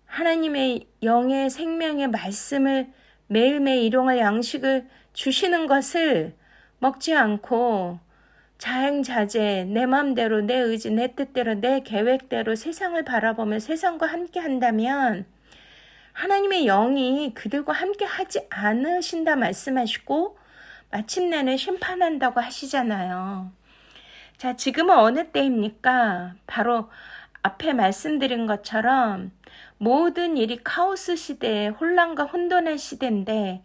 하나님의 영의 생명의 말씀을 매일매일 일용할 양식을 주시는 것을 먹지 않고 자행자재, 내 마음대로, 내 의지, 내 뜻대로, 내 계획대로 세상을 바라보며 세상과 함께 한다면 하나님의 영이 그들과 함께 하지 않으신다 말씀하시고 마침내는 심판한다고 하시잖아요. 자, 지금은 어느 때입니까? 바로 앞에 말씀드린 것처럼 모든 일이 카오스 시대에 혼란과 혼돈의 시대인데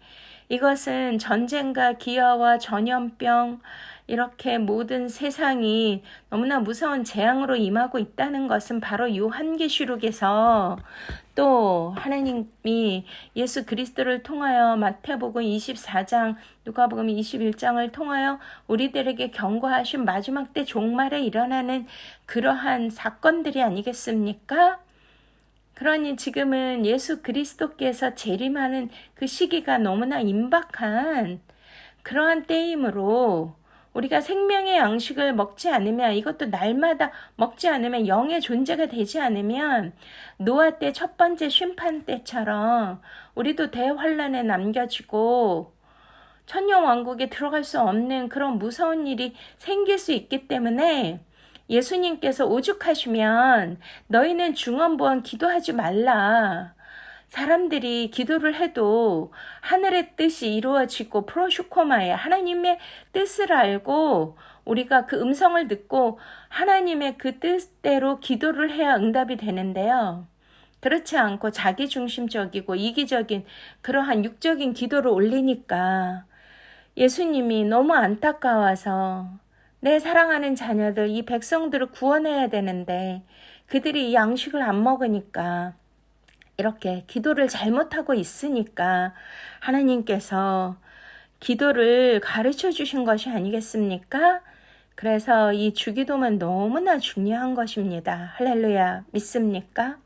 이것은 전쟁과 기아와 전염병 이렇게 모든 세상이 너무나 무서운 재앙으로 임하고 있다는 것은 바로 요한계시록에서 또 하나님이 예수 그리스도를 통하여 마태복음 24장, 누가복음 21장을 통하여 우리들에게 경고하신 마지막 때 종말에 일어나는 그러한 사건들이 아니겠습니까? 그러니 지금은 예수 그리스도께서 재림하는 그 시기가 너무나 임박한 그러한 때이므로 우리가 생명의 양식을 먹지 않으면, 이것도 날마다 먹지 않으면, 영의 존재가 되지 않으면 노아 때 첫 번째 심판 때처럼 우리도 대환란에 남겨지고 천년왕국에 들어갈 수 없는 그런 무서운 일이 생길 수 있기 때문에 예수님께서 오죽하시면 너희는 중언부언 기도하지 말라. 사람들이 기도를 해도 하늘의 뜻이 이루어지고 프로슈코마에 하나님의 뜻을 알고 우리가 그 음성을 듣고 하나님의 그 뜻대로 기도를 해야 응답이 되는데요. 그렇지 않고 자기중심적이고 이기적인 그러한 육적인 기도를 올리니까 예수님이 너무 안타까워서 내 사랑하는 자녀들, 이 백성들을 구원해야 되는데 그들이 이 양식을 안 먹으니까 이렇게 기도를 잘못하고 있으니까 하나님께서 기도를 가르쳐 주신 것이 아니겠습니까? 그래서 이 주기도는 너무나 중요한 것입니다. 할렐루야, 믿습니까?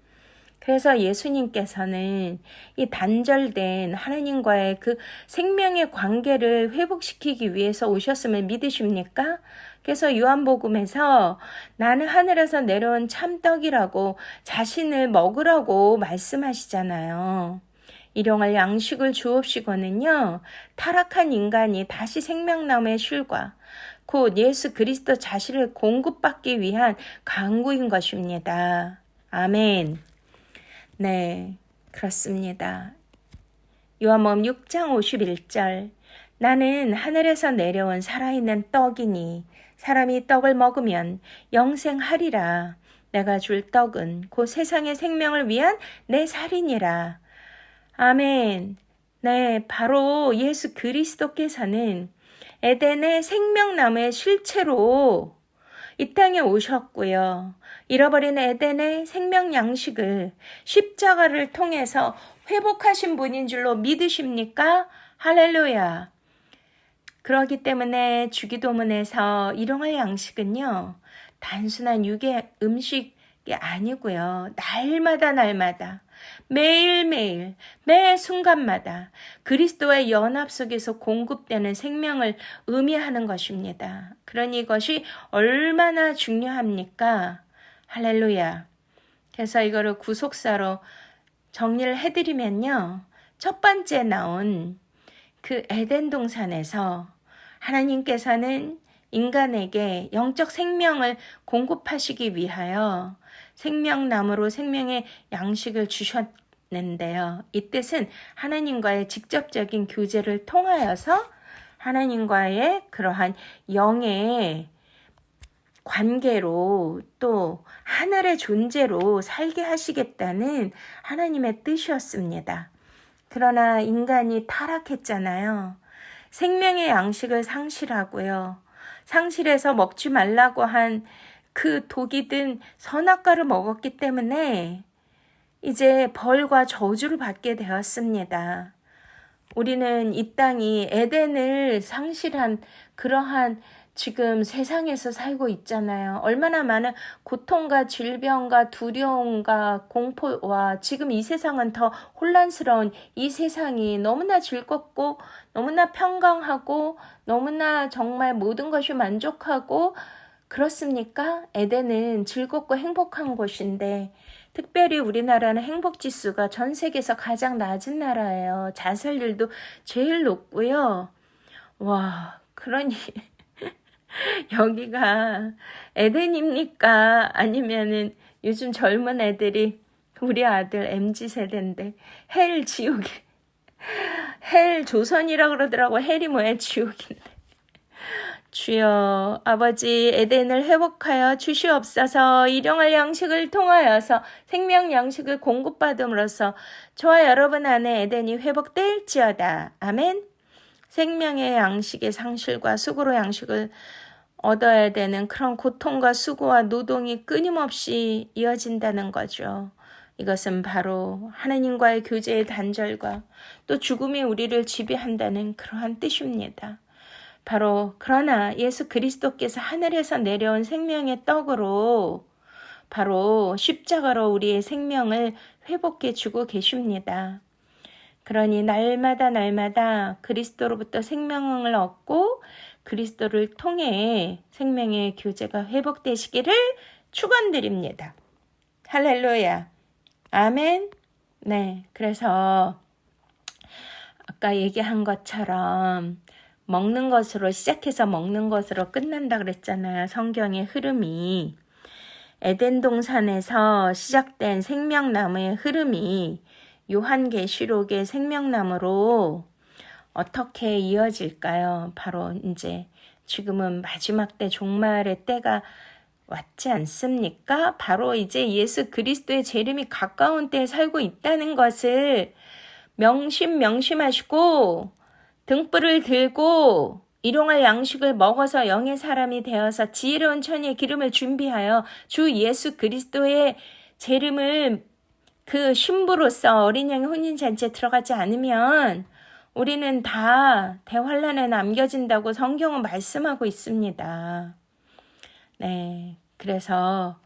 그래서 예수님께서는 이 단절된 하나님과의 그 생명의 관계를 회복시키기 위해서 오셨음을 믿으십니까? 그래서 요한복음에서 나는 하늘에서 내려온 참떡이라고 자신을 먹으라고 말씀하시잖아요. 일용할 양식을 주옵시고는요, 타락한 인간이 다시 생명나무의 실과 곧 예수 그리스도 자신을 공급받기 위한 강구인 것입니다. 아멘. 네, 그렇습니다. 요한복음 6장 51절 나는 하늘에서 내려온 살아있는 떡이니 사람이 떡을 먹으면 영생하리라. 내가 줄 떡은 곧 세상의 생명을 위한 내 살이니라. 아멘. 네, 바로 예수 그리스도께서는 에덴의 생명나무의 실체로 이 땅에 오셨고요. 잃어버린 에덴의 생명 양식을 십자가를 통해서 회복하신 분인 줄로 믿으십니까? 할렐루야. 그렇기 때문에 주기도문에서 일용할 양식은요, 단순한 육의 음식이 아니고요. 날마다 매일매일 매 순간마다 그리스도의 연합 속에서 공급되는 생명을 의미하는 것입니다. 그러니 이것이 얼마나 중요합니까? 할렐루야. 그래서 이거를 구속사로 정리를 해드리면요. 첫 번째 나온 그 에덴 동산에서 하나님께서는 인간에게 영적 생명을 공급하시기 위하여 생명나무로 생명의 양식을 주셨는데요. 이 뜻은 하나님과의 직접적인 교제를 통하여서 하나님과의 그러한 영의 관계로 또 하늘의 존재로 살게 하시겠다는 하나님의 뜻이었습니다. 그러나 인간이 타락했잖아요. 생명의 양식을 상실하고요. 상실해서 먹지 말라고 한 그 독이 든 선악과를 먹었기 때문에 이제 벌과 저주를 받게 되었습니다. 우리는 이 땅이 에덴을 상실한 그러한 지금 세상에서 살고 있잖아요. 얼마나 많은 고통과 질병과 두려움과 공포와 지금 이 세상은 더 혼란스러운 이 세상이 너무나 즐겁고 너무나 평강하고 너무나 정말 모든 것이 만족하고 그렇습니까? 에덴은 즐겁고 행복한 곳인데 특별히 우리나라는 행복지수가 전 세계에서 가장 낮은 나라예요. 자살률도 제일 높고요. 와, 그러니 여기가 에덴입니까? 아니면은 요즘 젊은 애들이 우리 아들 MZ세대인데 헬 지옥이 헬 조선이라 그러더라고. 헬이 뭐야? 지옥인데. 주여 아버지 에덴을 회복하여 주시옵소서. 일용할 양식을 통하여서 생명 양식을 공급받음으로써 저와 여러분 안에 에덴이 회복될지어다. 아멘. 생명의 양식의 상실과 수고로 양식을 얻어야 되는 그런 고통과 수고와 노동이 끊임없이 이어진다는 거죠. 이것은 바로 하나님과의 교제의 단절과 또 죽음이 우리를 지배한다는 그러한 뜻입니다. 바로 그러나 예수 그리스도께서 하늘에서 내려온 생명의 떡으로 바로 십자가로 우리의 생명을 회복해 주고 계십니다. 그러니 날마다 그리스도로부터 생명을 얻고 그리스도를 통해 생명의 교제가 회복되시기를 축원드립니다. 할렐루야. 아멘. 네, 그래서 아까 얘기한 것처럼 먹는 것으로 시작해서 먹는 것으로 끝난다 그랬잖아요. 성경의 흐름이. 에덴 동산에서 시작된 생명나무의 흐름이 요한계시록의 생명나무로 어떻게 이어질까요? 바로 이제 지금은 마지막 때 종말의 때가 왔지 않습니까? 바로 이제 예수 그리스도의 재림이 가까운 때에 살고 있다는 것을 명심하시고 등불을 들고 일용할 양식을 먹어서 영의 사람이 되어서 지혜로운 처녀의 기름을 준비하여 주 예수 그리스도의 재림을 그 신부로서 어린 양의 혼인잔치에 들어가지 않으면 우리는 다 대환란에 남겨진다고 성경은 말씀하고 있습니다. 네, 그래서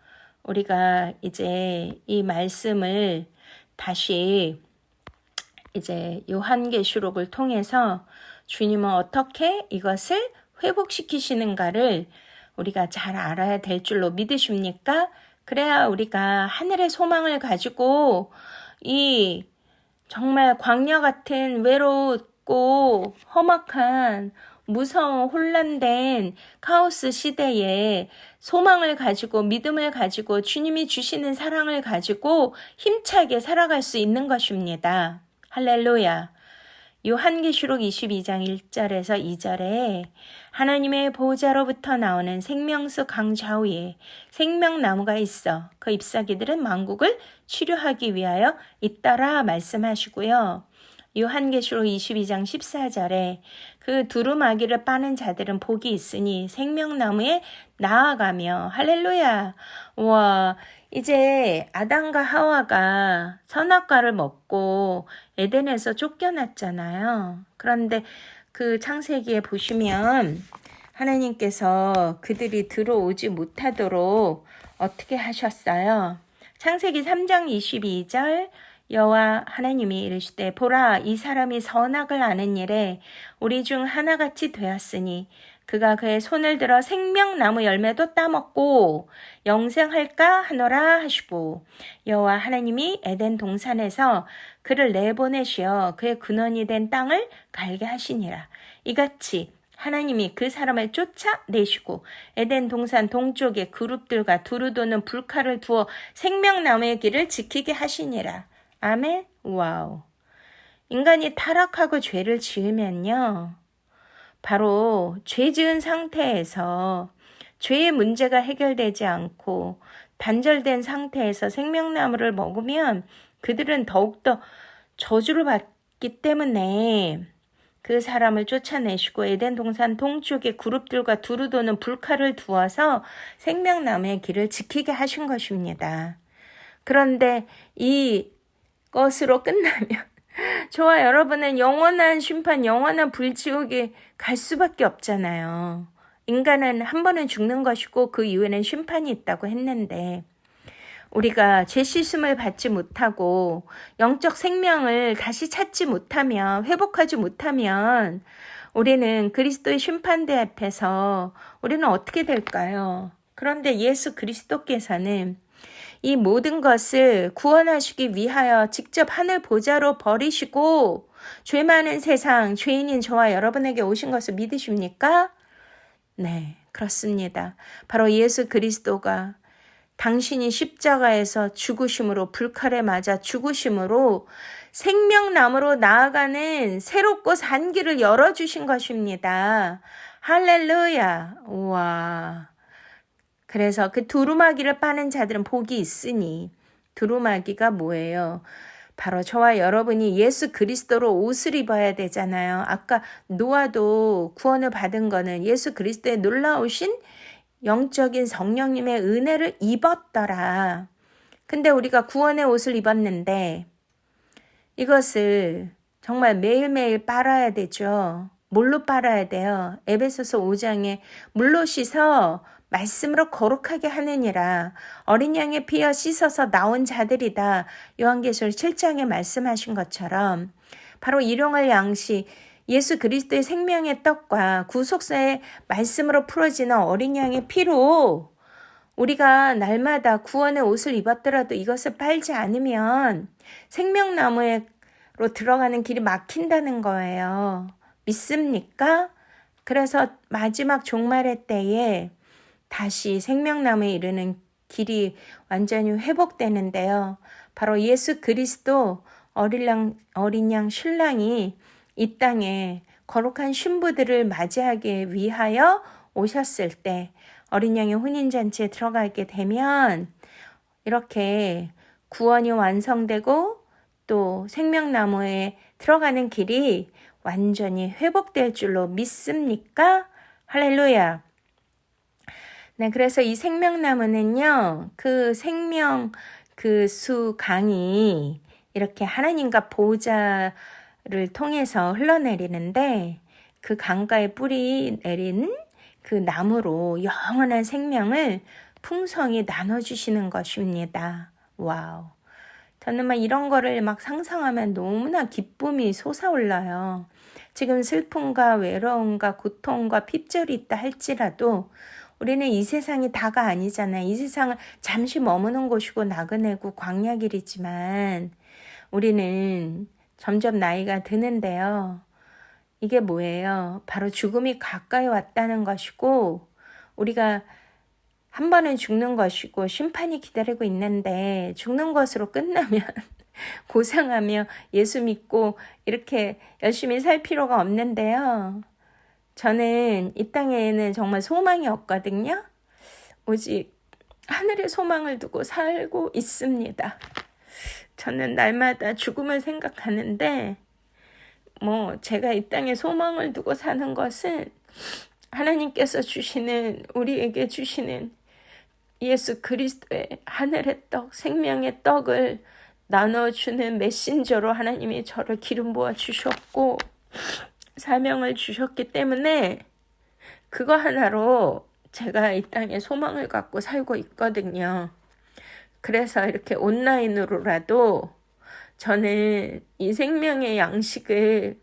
우리가 이제 이 말씀을 다시 이제 요한계시록을 통해서 주님은 어떻게 이것을 회복시키시는가를 우리가 잘 알아야 될 줄로 믿으십니까? 그래야 우리가 하늘의 소망을 가지고 이 정말 광야 같은 외롭고 험악한 무서운 혼란된 카오스 시대에 소망을 가지고 믿음을 가지고 주님이 주시는 사랑을 가지고 힘차게 살아갈 수 있는 것입니다. 할렐루야. 요한계시록 22장 1절에서 2절에 하나님의 보호자로부터 나오는 생명수 강 좌우에 생명나무가 있어 그 잎사귀들은 만국을 치료하기 위하여 있더라 말씀하시고요. 요한계시록 22장 14절에 그 두루마기를 빠는 자들은 복이 있으니 생명나무에 나아가며 할렐루야. 와, 이제 아담과 하와가 선악과를 먹고 에덴에서 쫓겨났잖아요. 그런데 그 창세기에 보시면 하나님께서 그들이 들어오지 못하도록 어떻게 하셨어요? 창세기 3장 22절 여호와 하나님이 이르시되 보라 이 사람이 선악을 아는 일에 우리 중 하나같이 되었으니 그가 그의 손을 들어 생명나무 열매도 따먹고 영생할까 하노라 하시고 여호와 하나님이 에덴 동산에서 그를 내보내시어 그의 근원이 된 땅을 갈게 하시니라. 이같이 하나님이 그 사람을 쫓아내시고 에덴 동산 동쪽에 그룹들과 두루 도는 불칼을 두어 생명나무의 길을 지키게 하시니라. 아멘. 와우. 인간이 타락하고 죄를 지으면요, 바로 죄 지은 상태에서 죄의 문제가 해결되지 않고 단절된 상태에서 생명나무를 먹으면 그들은 더욱더 저주를 받기 때문에 그 사람을 쫓아내시고 에덴 동산 동쪽에 그룹들과 두루 도는 불칼을 두어서 생명나무의 길을 지키게 하신 것입니다. 그런데 이것으로 끝나면 저와 여러분은 영원한 심판, 영원한 불지옥에 갈 수밖에 없잖아요. 인간은 한 번은 죽는 것이고 그 이후에는 심판이 있다고 했는데, 우리가 죄 씻음을 받지 못하고 영적 생명을 다시 찾지 못하면, 회복하지 못하면 우리는 그리스도의 심판대 앞에서 우리는 어떻게 될까요? 그런데 예수 그리스도께서는 이 모든 것을 구원하시기 위하여 직접 하늘 보좌로 버리시고 죄 많은 세상, 죄인인 저와 여러분에게 오신 것을 믿으십니까? 네, 그렇습니다. 바로 예수 그리스도가 당신이 십자가에서 죽으심으로, 불칼에 맞아 죽으심으로 생명나무로 나아가는 새롭고 산 길을 열어주신 것입니다. 할렐루야. 우와. 그래서 그 두루마기를 빠는 자들은 복이 있으니, 두루마기가 뭐예요? 바로 저와 여러분이 예수 그리스도로 옷을 입어야 되잖아요. 아까 노아도 구원을 받은 거는 예수 그리스도의 놀라우신 영적인 성령님의 은혜를 입었더라. 근데 우리가 구원의 옷을 입었는데 이것을 정말 매일매일 빨아야 되죠. 뭘로 빨아야 돼요? 에베소서 5장에 물로 씻어 말씀으로 거룩하게 하느니라. 어린 양의 피여 씻어서 나온 자들이다. 요한계시록 7장에 말씀하신 것처럼 바로 일용할 양식, 예수 그리스도의 생명의 떡과 구속사의 말씀으로 풀어지는 어린 양의 피로 우리가 날마다 구원의 옷을 입었더라도 이것을 빨지 않으면 생명나무로 들어가는 길이 막힌다는 거예요. 믿습니까? 그래서 마지막 종말의 때에 다시 생명나무에 이르는 길이 완전히 회복되는데요. 바로 예수 그리스도 어린 양 신랑이 이 땅에 거룩한 신부들을 맞이하기 위하여 오셨을 때 어린 양의 혼인잔치에 들어가게 되면 이렇게 구원이 완성되고 또 생명나무에 들어가는 길이 완전히 회복될 줄로 믿습니까? 할렐루야. 네, 그래서 이 생명나무는요, 그 생명 그 수 강이 이렇게 하나님과 보호자를 통해서 흘러내리는데 그 강가에 뿌리 내린 그 나무로 영원한 생명을 풍성히 나눠주시는 것입니다. 와우. 저는 막 이런 거를 막 상상하면 너무나 기쁨이 솟아올라요. 지금 슬픔과 외로움과 고통과 핍절이 있다 할지라도 우리는 이 세상이 다가 아니잖아요. 이 세상은 잠시 머무는 곳이고 나그네고 광야길이지만 우리는 점점 나이가 드는데요. 이게 뭐예요? 바로 죽음이 가까이 왔다는 것이고 우리가 한 번은 죽는 것이고 심판이 기다리고 있는데 죽는 것으로 끝나면 고생하며 예수 믿고 이렇게 열심히 살 필요가 없는데요. 저는 이 땅에는 정말 소망이 없거든요. 오직 하늘의 소망을 두고 살고 있습니다. 저는 날마다 죽음을 생각하는데 제가 이 땅에 소망을 두고 사는 것은 하나님께서 주시는 우리에게 주시는 예수 그리스도의 하늘의 떡, 생명의 떡을 나눠주는 메신저로 하나님이 저를 기름 부어 주셨고 사명을 주셨기 때문에 그거 하나로 제가 이 땅에 소망을 갖고 살고 있거든요. 그래서 이렇게 온라인으로라도 저는 이 생명의 양식을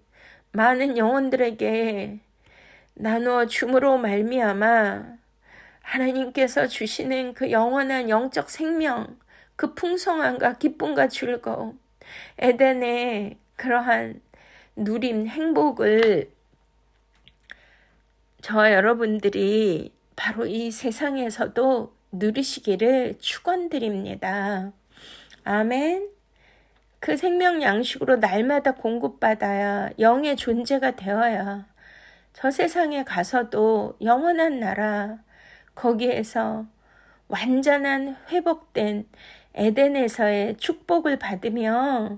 많은 영혼들에게 나누어 줌으로 말미암아 하나님께서 주시는 그 영원한 영적 생명, 그 풍성함과 기쁨과 즐거움, 에덴의 그러한 누림, 행복을 저와 여러분들이 바로 이 세상에서도 누리시기를 축원드립니다. 아멘. 그 생명 양식으로 날마다 공급받아야 영의 존재가 되어야 저 세상에 가서도 영원한 나라, 거기에서 완전한 회복된 에덴에서의 축복을 받으며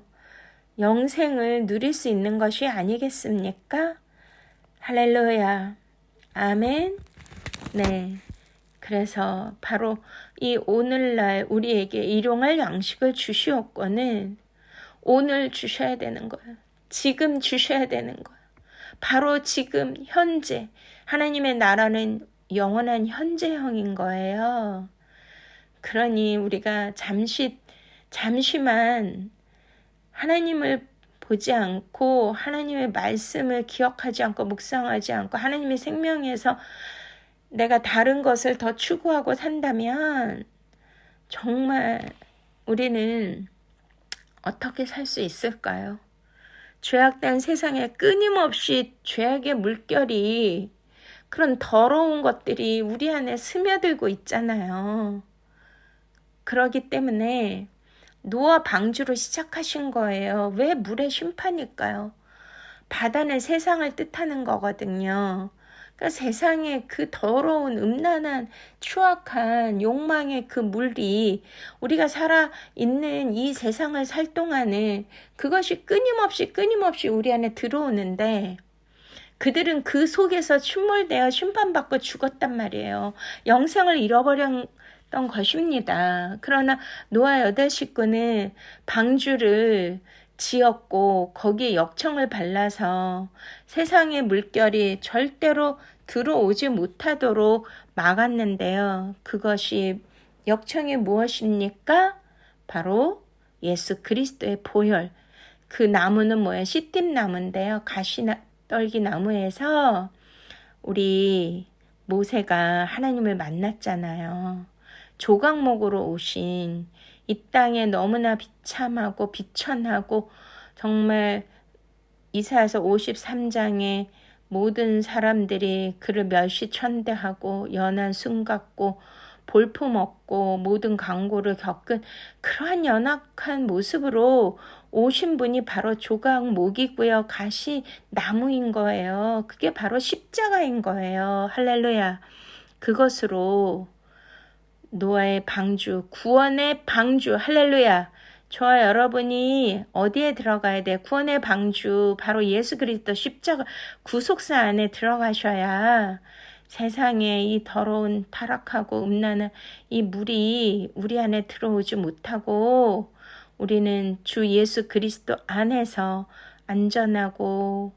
영생을 누릴 수 있는 것이 아니겠습니까? 할렐루야. 아멘. 네. 그래서 바로 이 오늘날 우리에게 일용할 양식을 주시옵고는 오늘 주셔야 되는 거예요. 지금 주셔야 되는 거예요. 바로 지금 현재 하나님의 나라는 영원한 현재형인 거예요. 그러니 우리가 잠시만 하나님을 보지 않고 하나님의 말씀을 기억하지 않고 묵상하지 않고 하나님의 생명에서 내가 다른 것을 더 추구하고 산다면 정말 우리는 어떻게 살 수 있을까요? 죄악된 세상에 끊임없이 죄악의 물결이 그런 더러운 것들이 우리 안에 스며들고 있잖아요. 그러기 때문에 노아 방주로 시작하신 거예요. 왜 물의 심판일까요? 바다는 세상을 뜻하는 거거든요. 그러니까 세상의 그 더러운 음란한 추악한 욕망의 그 물이 우리가 살아있는 이 세상을 살 동안은 그것이 끊임없이 우리 안에 들어오는데 그들은 그 속에서 침몰되어 심판받고 죽었단 말이에요. 영생을 잃어버렸던 것입니다. 그러나 노아 8식구는 방주를 지었고 거기에 역청을 발라서 세상의 물결이 절대로 들어오지 못하도록 막았는데요. 그것이 역청이 무엇입니까? 바로 예수 그리스도의 보혈. 그 나무는 뭐예요? 시띠나무인데요. 가시떨기 나무에서 우리 모세가 하나님을 만났잖아요. 조각목으로 오신 이 땅에 너무나 비참하고 비천하고 정말 이사야서 53장에 모든 사람들이 그를 멸시천대하고 연한 숨 같고 볼품없고 모든 강고를 겪은 그러한 연약한 모습으로 오신 분이 바로 조각목이고요. 가시 나무인 거예요. 그게 바로 십자가인 거예요. 할렐루야. 그것으로 노아의 방주, 구원의 방주, 할렐루야. 저와 여러분이 어디에 들어가야 돼? 구원의 방주, 바로 예수 그리스도 십자가 구속사 안에 들어가셔야 세상에 이 더러운 타락하고 음란한 이 물이 우리 안에 들어오지 못하고 우리는 주 예수 그리스도 안에서 안전하고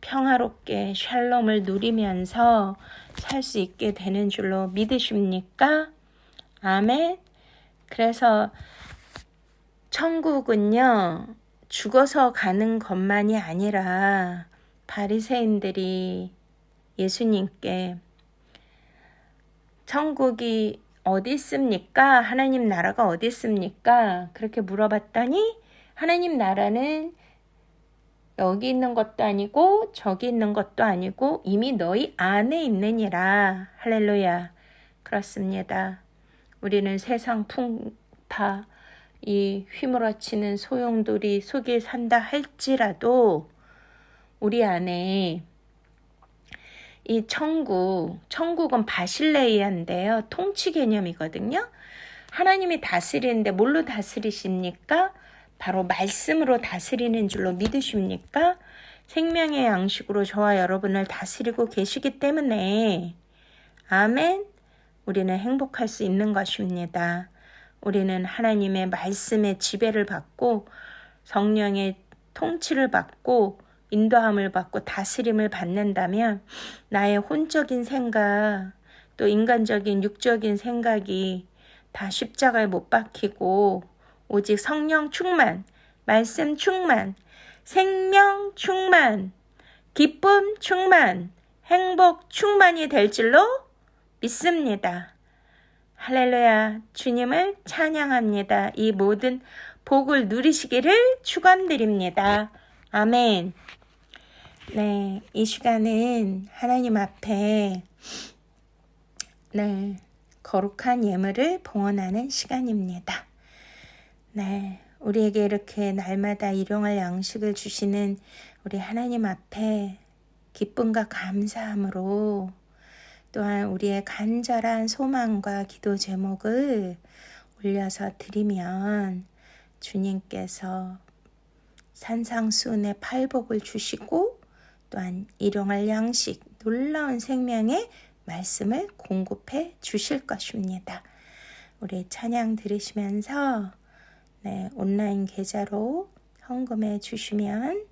평화롭게 샬롬을 누리면서 살 수 있게 되는 줄로 믿으십니까? 아멘. 그래서 천국은요, 죽어서 가는 것만이 아니라 바리새인들이 예수님께 천국이 어디 있습니까? 하나님 나라가 어디 있습니까? 그렇게 물어봤더니 하나님 나라는 여기 있는 것도 아니고 저기 있는 것도 아니고 이미 너희 안에 있느니라. 할렐루야. 그렇습니다. 우리는 세상 풍파 이 휘몰아치는 소용돌이 속에 산다 할지라도 우리 안에 이 천국은 바실레이아인데요. 통치 개념이거든요. 하나님이 다스리는데 뭘로 다스리십니까? 바로 말씀으로 다스리는 줄로 믿으십니까? 생명의 양식으로 저와 여러분을 다스리고 계시기 때문에 아멘. 우리는 행복할 수 있는 것입니다. 우리는 하나님의 말씀의 지배를 받고 성령의 통치를 받고 인도함을 받고 다스림을 받는다면 나의 혼적인 생각 또 인간적인 육적인 생각이 다 십자가에 못 박히고 오직 성령 충만, 말씀 충만, 생명 충만, 기쁨 충만, 행복 충만이 될 줄로 믿습니다. 할렐루야. 주님을 찬양합니다. 이 모든 복을 누리시기를 축원드립니다. 아멘. 네, 이 시간은 하나님 앞에 네, 거룩한 예물을 봉헌하는 시간입니다. 네, 우리에게 이렇게 날마다 일용할 양식을 주시는 우리 하나님 앞에 기쁨과 감사함으로 또한 우리의 간절한 소망과 기도 제목을 올려서 드리면 주님께서 산상수훈의 팔복을 주시고 또한 일용할 양식, 놀라운 생명의 말씀을 공급해 주실 것입니다. 우리 찬양 들으시면서 네, 온라인 계좌로 헌금해 주시면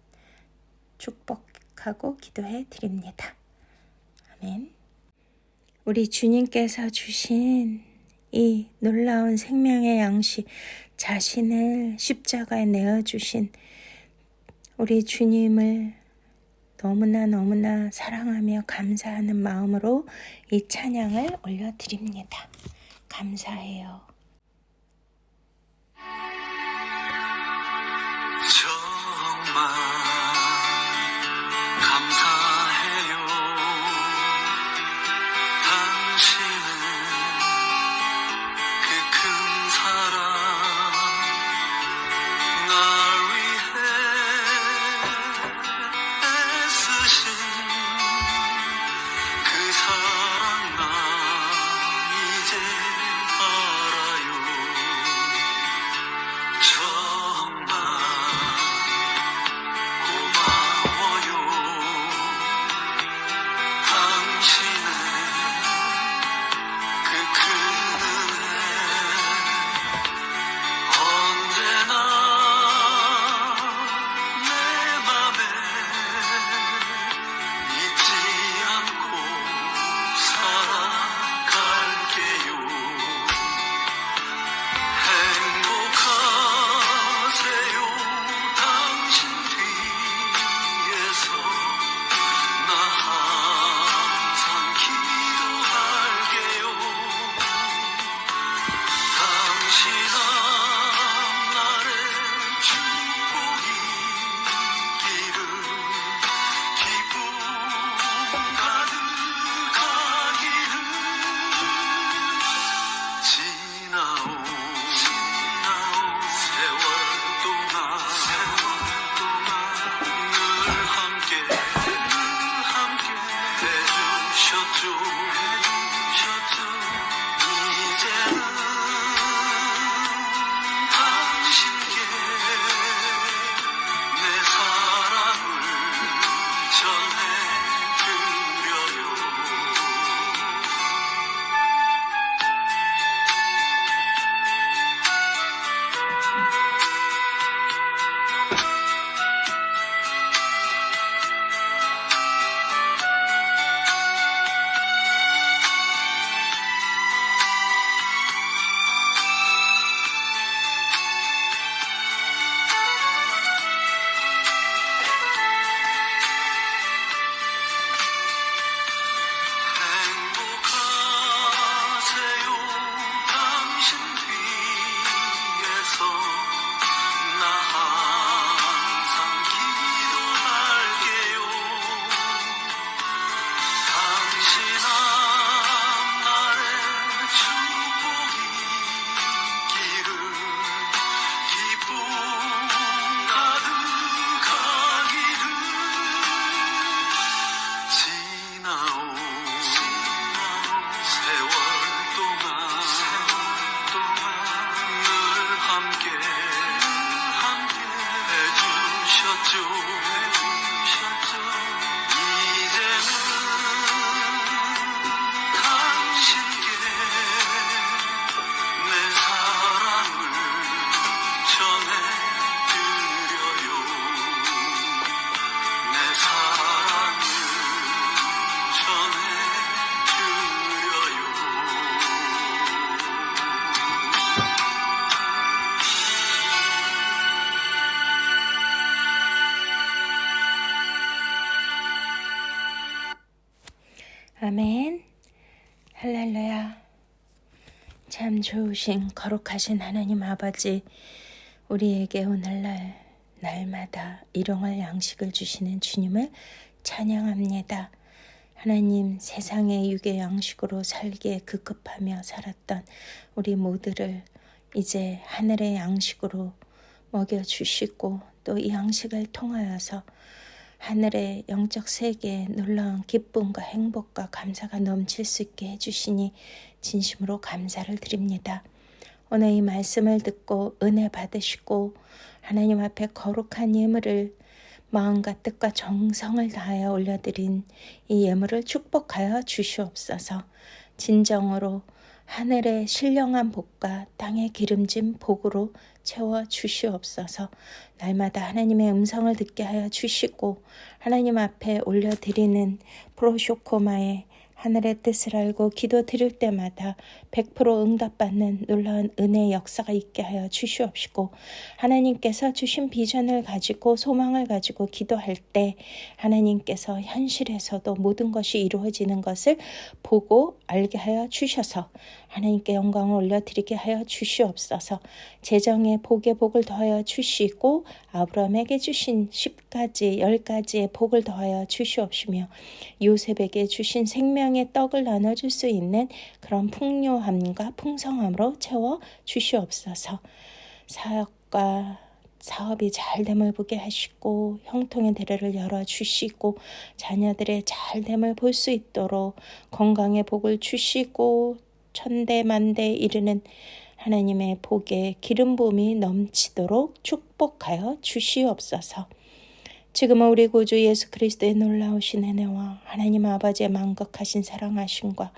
축복하고 기도해 드립니다. 아멘. 우리 주님께서 주신 이 놀라운 생명의 양식, 자신을 십자가에 내어주신 우리 주님을 너무나 사랑하며 감사하는 마음으로 이 찬양을 올려드립니다. 감사해요. 정말 감사해요. 당신은 그 큰 사랑 날 위해 애쓰신 그 사랑 나 이제 알아요. 정말 고마워요. 당신의 그 큰 은혜 언제나 내 맘에 잊지 않고 살아갈게요. 행복하세요. 당신 뒤에서 나 항상 기도할게요. 당신 앞날에 축복이 있기를 기쁨 가득하기를 지나온 세월 동안 늘 함께 해주셨죠. 이제는 당신께 내 사랑을 전해드려요. 행복하세요. 당신 뒤에서 나 항상 기도할게요. 당신 앞날에 축복이 있기를 기쁨 가득하기를 지나온 세월 동안 늘 함께 해주셨죠. 이제는 당신께 내 사랑을 전해드려요. 내 사랑을 전해드려요. 아멘. 할렐루야. 참 좋으신 거룩하신 하나님 아버지, 우리에게 오늘날 날마다 일용할 양식을 주시는 주님을 찬양합니다. 하나님, 세상의 육의 양식으로 살기에 급급하며 살았던 우리 모두를 이제 하늘의 양식으로 먹여주시고 또 이 양식을 통하여서 하늘의 영적 세계에 놀라운 기쁨과 행복과 감사가 넘칠 수 있게 해주시니 진심으로 감사를 드립니다. 오늘 이 말씀을 듣고 은혜 받으시고 하나님 앞에 거룩한 예물을 마음과 뜻과 정성을 다하여 올려드린 이 예물을 축복하여 주시옵소서. 진정으로 하늘의 신령한 복과 땅의 기름진 복으로 채워 주시옵소서. 날마다 하나님의 음성을 듣게 하여 주시고 하나님 앞에 올려드리는 프로쇼코마의 하늘의 뜻을 알고 기도 드릴 때마다 100% 응답받는 놀라운 은혜의 역사가 있게 하여 주시옵시고 하나님께서 주신 비전을 가지고 소망을 가지고 기도할 때 하나님께서 현실에서도 모든 것이 이루어지는 것을 보고 알게 하여 주셔서 하나님께 영광을 올려드리게 하여 주시옵소서. 재정의 복의 복을 더하여 주시고 아브라함에게 주신 10가지 10가지의 복을 더하여 주시옵시며 요셉에게 주신 생명의 떡을 나눠줄 수 있는 그런 풍요함과 풍성함으로 채워 주시옵소서. 사역과 사업이 잘됨을 보게 하시고 형통의 대례를 열어주시고 자녀들의 잘됨을 볼 수 있도록 건강의 복을 주시고 천대만대에 이르는 하나님의 복에 기름 부음이 넘치도록 축복하여 주시옵소서. 지금은 우리 구주 예수 그리스도의 놀라우신 은혜와 하나님 아버지의 만극하신 사랑하심과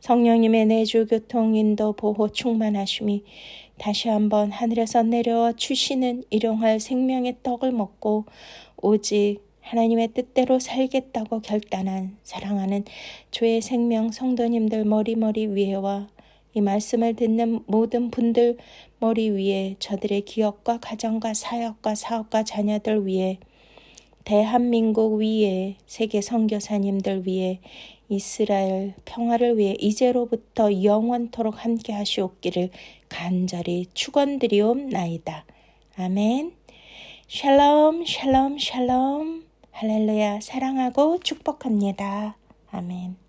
성령님의 내주 교통 인도 보호 충만하심이 다시 한번 하늘에서 내려와 주시는 일용할 생명의 떡을 먹고 오직 하나님의 뜻대로 살겠다고 결단한 사랑하는 주의 생명 성도님들 머리 위에와 이 말씀을 듣는 모든 분들 머리 위에 저들의 기업과 가정과 사역과 사업과 자녀들 위에 대한민국 위에 세계 선교사님들 위에 이스라엘 평화를 위해 이제로부터 영원토록 함께 하시옵기를 간절히 축원드리옵나이다. 아멘. 샬롬 샬롬 샬롬 할렐루야. 사랑하고 축복합니다. 아멘.